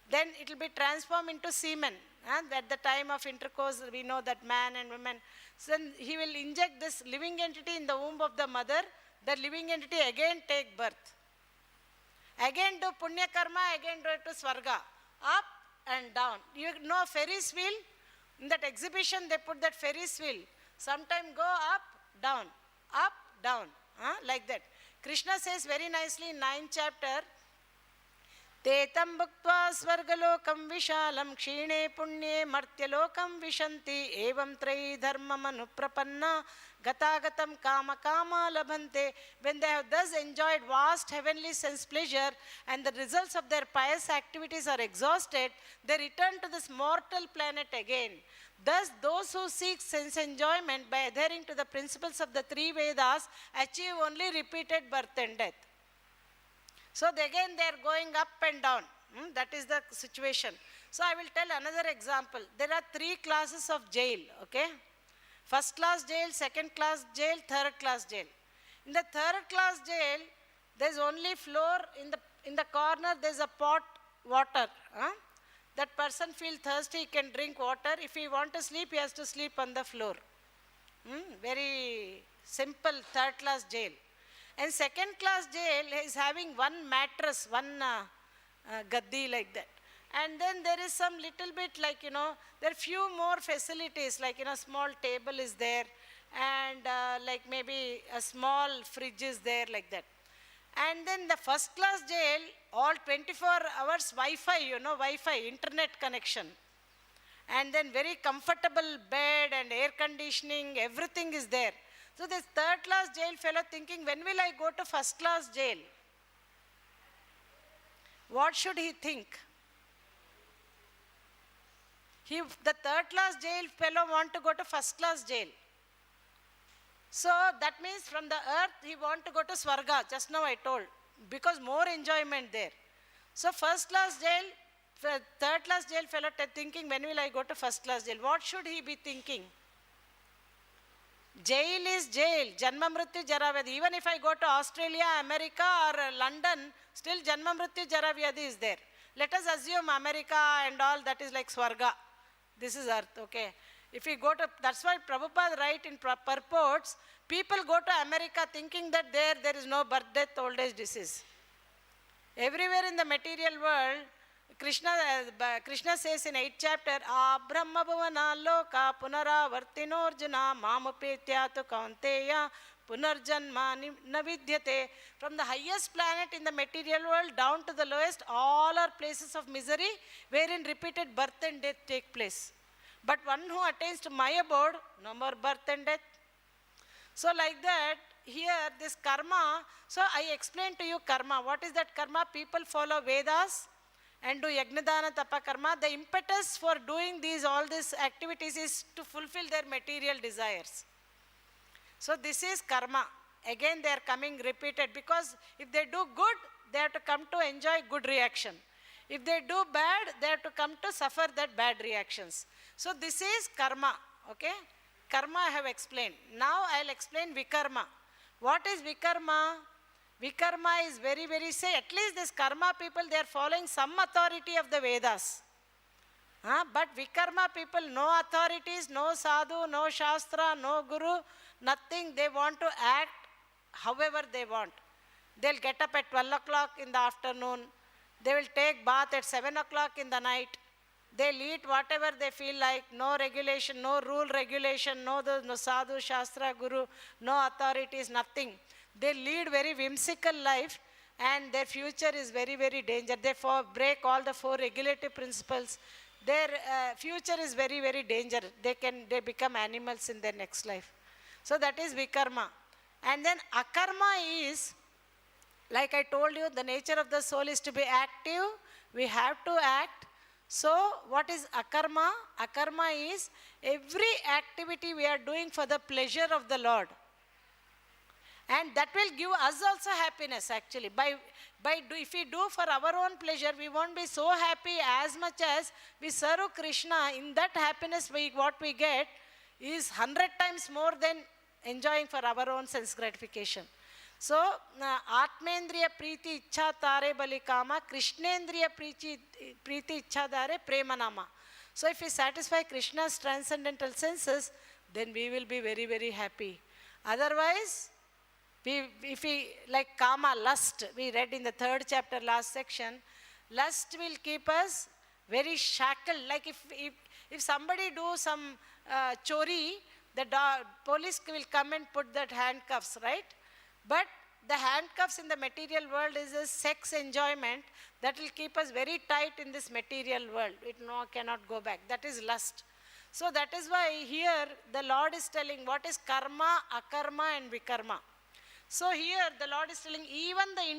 Then it will be transformed into semen. And at the time of intercourse, we know that man and woman. So he will inject this living entity in the womb of the mother. The living entity again take birth. Again do punya karma, again do it to Swarga. Up and down. You know Ferris wheel? In that exhibition, they put that Ferris wheel. Sometime go up, down, like that. Kṛṣṇa says very nicely in 9th chapter, Tetam bhuktva svargalokam vishalam kshine punye martyalokam vishanti evam trayi dharmam anuprapanna gatagatam kama kama labhante. When they have thus enjoyed vast heavenly sense pleasure and the results of their pious activities are exhausted, they return to this mortal planet again. Thus, those who seek sense enjoyment by adhering to the principles of the three Vedas achieve only repeated birth and death. So again they are going up and down. That is the situation. So I will tell another example. There are 3 classes of jail, okay? First class jail, second class jail, third class jail. In the third class jail, there is only floor. In the corner there is a pot water. That person feels thirsty, he can drink water. If he wants to sleep, he has to sleep on the floor. Very simple third class jail. And second class jail is having one mattress, one gaddi like that. And then there is some little bit like, there are few more facilities like, small table is there and like maybe a small fridge is there like that. And then the first class jail, all 24 hours Wi-Fi, Wi-Fi, internet connection. And then very comfortable bed and air conditioning, everything is there. So this third class jail fellow thinking, when will I go to first class jail? What should he think? The third class jail fellow want to go to first class jail. So that means from the earth he want to go to Swarga, just now I told, because more enjoyment there. So first class jail, third class jail fellow thinking, when will I go to first class jail? What should he be thinking? Jail is jail, Janma Mrityu Jara Vyadhi. Even if I go to Australia, America or London, still Janma Mrityu Jara Vyadhi is there. Let us assume America and all that is like Swarga. This is earth, okay. If we go to, that's why Prabhupada write in Purports, people go to America thinking that there is no birth, death, old age, disease. Everywhere in the material world, Kṛṣṇa says in 8th chapter, Brahma bhavana loka punaravartinorjuna mamupetyatu kaunteya punarjanma navidyate. From the highest planet in the material world down to the lowest, all are places of misery wherein repeated birth and death take place. But one who attains to my abode, no more birth and death. So like that, here this karma, so I explained to you karma. What is that karma? People follow Vedas and do yajna-dana tapa karma. The impetus for doing all these activities is to fulfill their material desires. So this is karma. Again they are coming repeated, because if they do good, they have to come to enjoy good reaction. If they do bad, they have to come to suffer that bad reactions. So this is karma, okay? Karma I have explained. Now I will explain vikarma. What is vikarma? Vikarma is very, very, at least this karma people, they are following some authority of the Vedas. But vikarma people, no authorities, no sadhu, no shastra, no guru, nothing. They want to act however they want. They'll get up at 12 o'clock in the afternoon. They will take bath at 7 o'clock in the night. They lead whatever they feel like, no regulation, no rule regulation, no sadhu, shastra, guru, no authorities, nothing. They lead very whimsical life and their future is very, very dangerous. They break all the 4 regulative principles. Their future is very, very dangerous. They become animals in their next life. So that is vikarma. And then akarma is, like I told you, the nature of the soul is to be active. We have to act. So what is akarma? Akarma is every activity we are doing for the pleasure of the Lord. And that will give us also happiness actually. If we do for our own pleasure, we won't be so happy as much as we serve Kṛṣṇa. In that happiness, what we get is 100 times more than enjoying for our own sense gratification. So, Atmendriya Priti Ichha Tare Balikama, Krishnendriya Priti Ichha Dare Premanama. So, if we satisfy Krishna's transcendental senses, then we will be very, very happy. Otherwise, if we, like kama, lust, we read in the 3rd chapter, last section, lust will keep us very shackled. Like if somebody do some chori, the police will come and put that handcuffs, right? But the handcuffs in the material world is a sex enjoyment that will keep us very tight in this material world. It cannot go back. That is lust. So that is why here the Lord is telling what is karma, akarma and vikarma. So here the Lord is telling even the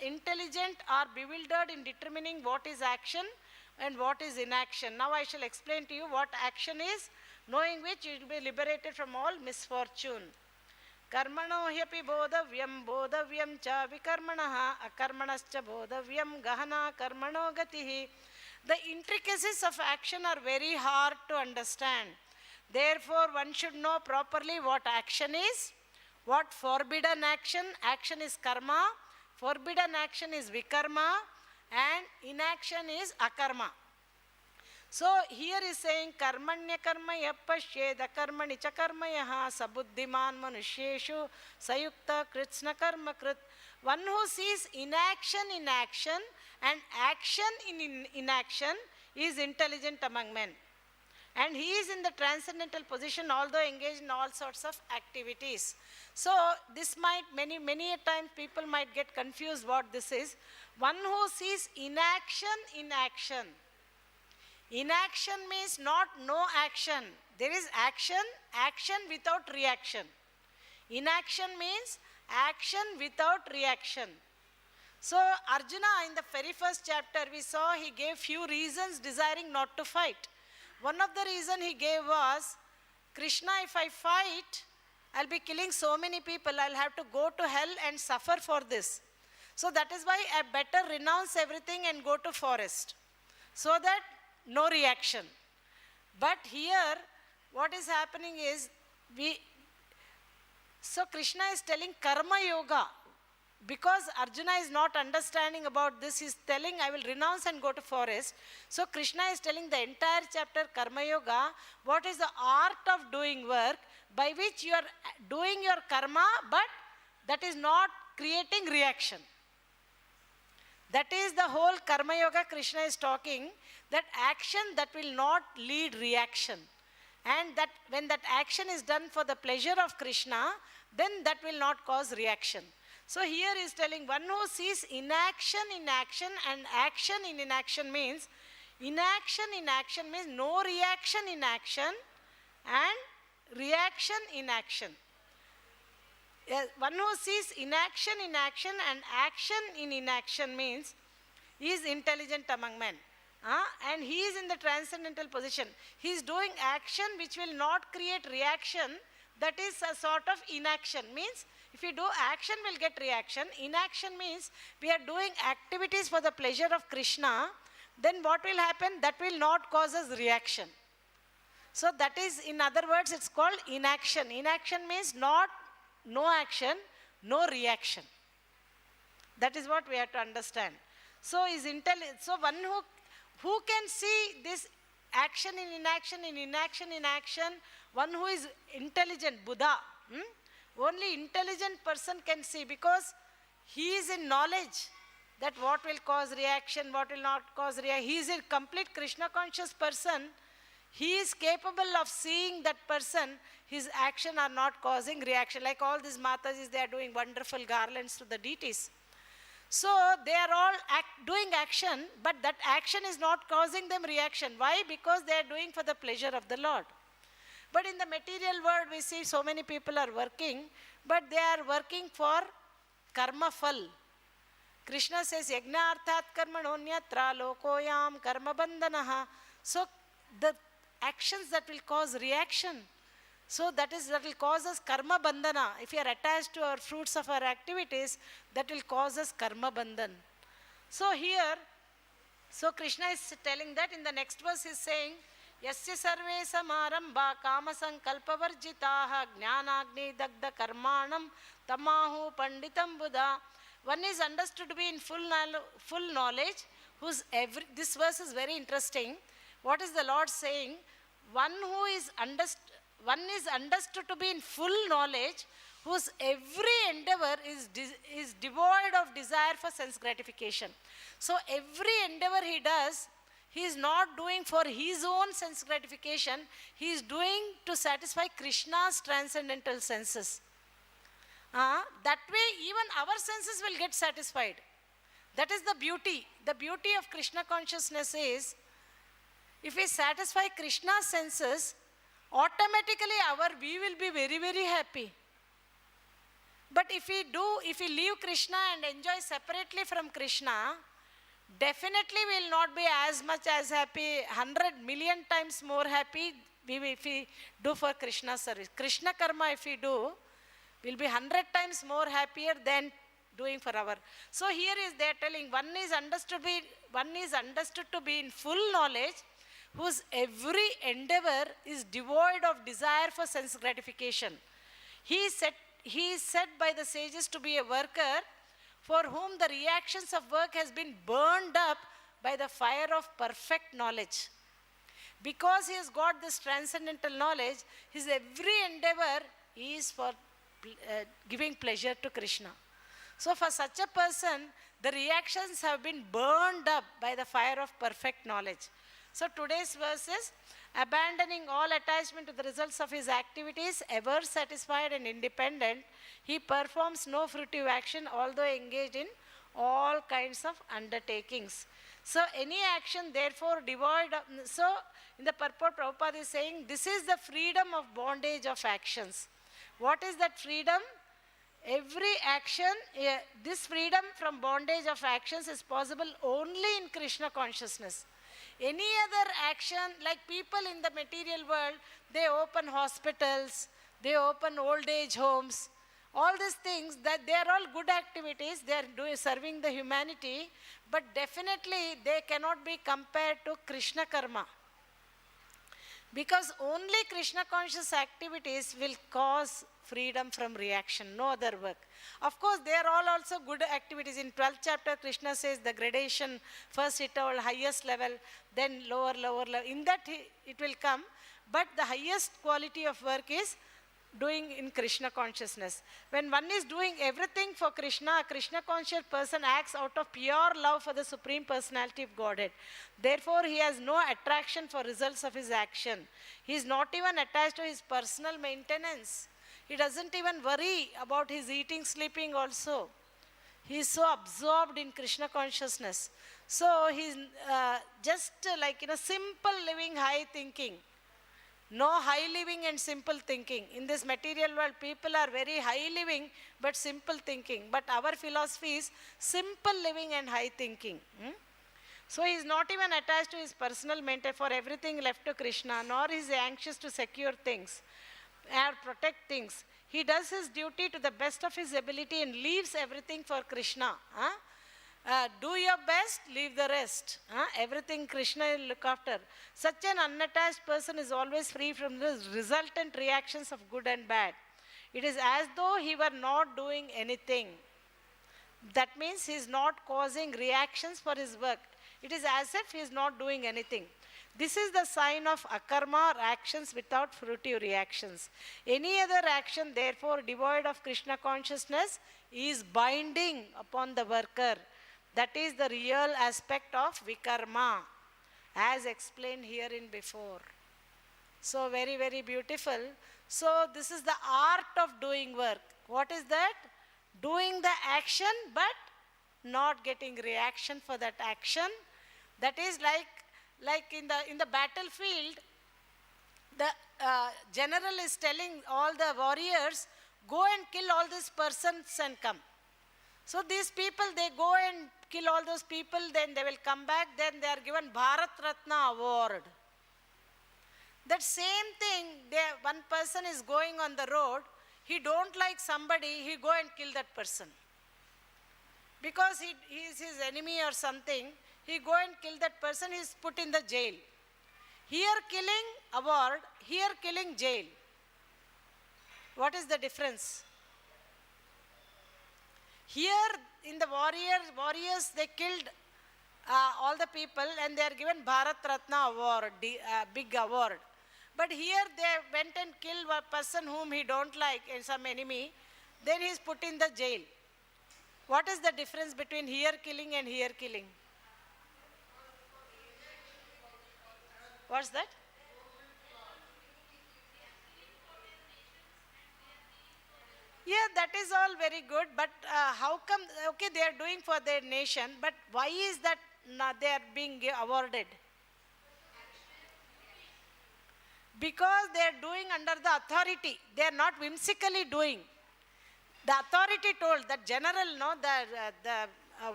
intelligent are bewildered in determining what is action and what is inaction. Now I shall explain to you what action is, knowing which you will be liberated from all misfortune. Karmano hyapi bodavyam cha vikarmanaha akarmanascha bodavyam gahana karmano gatihi. The intricacies of action are very hard to understand. Therefore, one should know properly what action is, what forbidden action. Action is karma, forbidden action is vikarma, and inaction is akarma. So here is saying karmanya karma yapashyed akarmani cha karmayaha sabuddhiman manusyeshu sayukta Kṛṣṇa karma krit. One who sees inaction in action and action in inaction is intelligent among men. And he is in the transcendental position, although engaged in all sorts of activities. So this might, many a time people might get confused what this is. One who sees inaction in action. Inaction means not no action. There is action without reaction. Inaction means action without reaction. So Arjuna, in the very first chapter we saw, he gave few reasons desiring not to fight. One of the reasons he gave was, Kṛṣṇa, if I fight, I'll be killing so many people, I'll have to go to hell and suffer for this. So that is why I better renounce everything and go to forest, so that no reaction. But here, what is happening is, so Kṛṣṇa is telling karma yoga. Because Arjuna is not understanding about this, he is telling, I will renounce and go to forest. So Kṛṣṇa is telling the entire chapter, karma yoga, what is the art of doing work by which you are doing your karma, but that is not creating reaction. That is the whole karma yoga Kṛṣṇa is talking, that action that will not lead reaction. And that when that action is done for the pleasure of Kṛṣṇa, then that will not cause reaction. So here he is telling, one who sees inaction in action and action in inaction means, inaction in action means no reaction in action and reaction in action. One who sees inaction in action and action in inaction means he is intelligent among men. And he is in the transcendental position. He is doing action which will not create reaction. That is a sort of inaction. Means if we do action, we'll get reaction. Inaction means we are doing activities for the pleasure of Kṛṣṇa. Then what will happen? That will not cause us reaction. So that is, in other words, it's called inaction. Inaction means not no action, no reaction. That is what we have to understand. So so one who can see this action in inaction, in inaction in action, one who is intelligent, Buddha. Only intelligent person can see, because he is in knowledge. that what will cause reaction, what will not cause reaction. He is a complete Krishna conscious person. He is capable of seeing that person, his action are not causing reaction. Like all these Matajis, they are doing wonderful garlands to the deities. So they are all doing action, but that action is not causing them reaction. Why? Because they are doing for the pleasure of the Lord. But in the material world, we see so many people are working, but they are working for karma-phal. Krishna says, yajna-arthat karmaṇonyatra lokoyam karma-bandhanaha. So the actions that will cause reaction, so that will cause us karma bandhana. If we are attached to our fruits of our activities, that will cause us karma bandhan. So here, so Krishna is telling that. In the next verse he is saying, yasya sarve samarambha kama-saṅkalpa-varjitaha jnānagni dagdha karmanam tamahu panditam buddha. One is understood to be in full knowledge, this verse is very interesting. What is the Lord saying? One is understood to be in full knowledge, whose every endeavor is devoid of desire for sense gratification. So every endeavor he does, he is not doing for his own sense gratification, he is doing to satisfy Krishna's transcendental senses. That way even our senses will get satisfied. That is the beauty. The beauty of Krishna consciousness is, if we satisfy Krishna's senses, automatically we will be very, very happy. But if we leave Krishna and enjoy separately from Krishna, definitely we will not be as much as happy, 100 million times more happy if we do for Krishna's service. Krishna karma if we do, we will be 100 times more happier than doing for our. So here is they are telling, one is understood to be in full knowledge, whose every endeavor is devoid of desire for sense gratification. He is said by the sages to be a worker for whom the reactions of work has been burned up by the fire of perfect knowledge. Because he has got this transcendental knowledge, his every endeavor is for giving pleasure to Krishna. So for such a person, the reactions have been burned up by the fire of perfect knowledge. So today's verse is, abandoning all attachment to the results of his activities, ever satisfied and independent, he performs no fruitive action, although engaged in all kinds of undertakings. So any action therefore devoid of, so in the purport Prabhupada is saying, this is the freedom of bondage of actions. What is that freedom? Every action, this freedom from bondage of actions is possible only in Krishna consciousness. Any other action, like people in the material world, they open hospitals, they open old age homes, all these things, that they are all good activities, they are serving the humanity, but definitely they cannot be compared to Krishna karma. Because only Krishna conscious activities will cause freedom from reaction, no other work. Of course, they are all also good activities. In 12th chapter, Krishna says the gradation, first it all highest level, then lower level. In that it will come, but the highest quality of work is doing in Krishna consciousness. When one is doing everything for Krishna, a Krishna conscious person acts out of pure love for the Supreme Personality of Godhead. Therefore, he has no attraction for results of his action. He is not even attached to his personal maintenance. He doesn't even worry about his eating, sleeping also. He is so absorbed in Krishna consciousness. So he is just like simple living, high thinking. No high living and simple thinking. In this material world, people are very high living but simple thinking. But our philosophy is simple living and high thinking. So he is not even attached to his personal maintenance, for everything left to Krishna, nor is he anxious to secure things or protect things. He does his duty to the best of his ability and leaves everything for Krishna. Do your best, leave the rest. Everything Krishna will look after. Such an unattached person is always free from the resultant reactions of good and bad. It is as though he were not doing anything. That means he is not causing reactions for his work. It is as if he is not doing anything. This is the sign of akarma, or actions without fruitive reactions. Any other action, therefore, devoid of Krishna consciousness, is binding upon the worker. That is the real aspect of vikarma, as explained hereinbefore. So very, very beautiful. So this is the art of doing work. What is that? Doing the action but not getting reaction for that action. That is like in the battlefield, the general is telling all the warriors, go and kill all these persons and come. So these people, they go and kill all those people, then they will come back, then they are given Bharat Ratna award. That same thing, one person is going on the road, he don't like somebody, he go and kill that person. Because he is his enemy or something, he go and kill that person, he is put in the jail. Here killing award, here killing jail. What is the difference? Here in the warriors they killed all the people and they are given Bharat Ratna award, big award. But here they went and killed a person whom he don't like, some enemy, then he is put in the jail. What is the difference between here killing and here killing? What's that? Yeah, that is all very good, but how come, okay, they are doing for their nation, but why is that they are being awarded? Because they are doing under the authority. They are not whimsically doing. The authority told, that general, no, the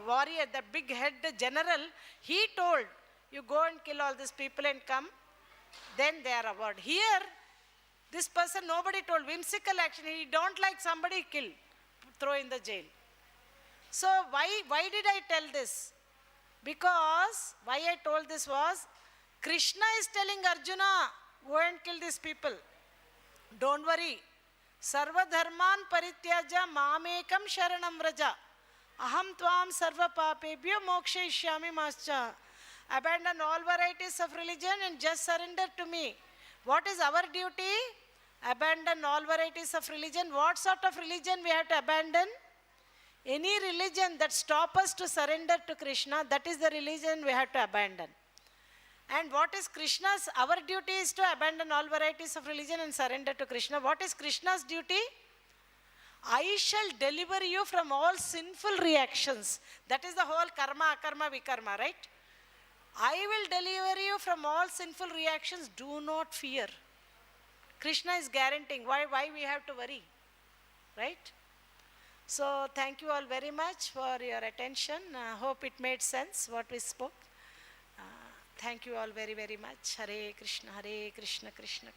warrior, the big head general, he told, you go and kill all these people and come, then they are awarded. Here, this person, nobody told, whimsical action, he don't like somebody, kill, throw in the jail. So why did I tell this? Because why I told this was, Kṛṣṇa is telling Arjuna, go and kill these people. Don't worry. Sarva dharman parityaja mamekam sharanam vraja. Aham tvam sarva papebhyo mokshayishyami mascha. Abandon all varieties of religion and just surrender to me. What is our duty? Abandon all varieties of religion. What sort of religion we have to abandon? Any religion that stops us to surrender to Kṛṣṇa, that is the religion we have to abandon. And what is Kṛṣṇa's? Our duty is to abandon all varieties of religion and surrender to Kṛṣṇa. What is Kṛṣṇa's duty? I shall deliver you from all sinful reactions. That is the whole karma, akarma, vikarma, right? I will deliver you from all sinful reactions. Do not fear. Kṛṣṇa is guaranteeing. Why we have to worry? Right? So thank you all very much for your attention. Hope it made sense what we spoke. Thank you all very, very much. Hare Krishna, Krishna Krishna.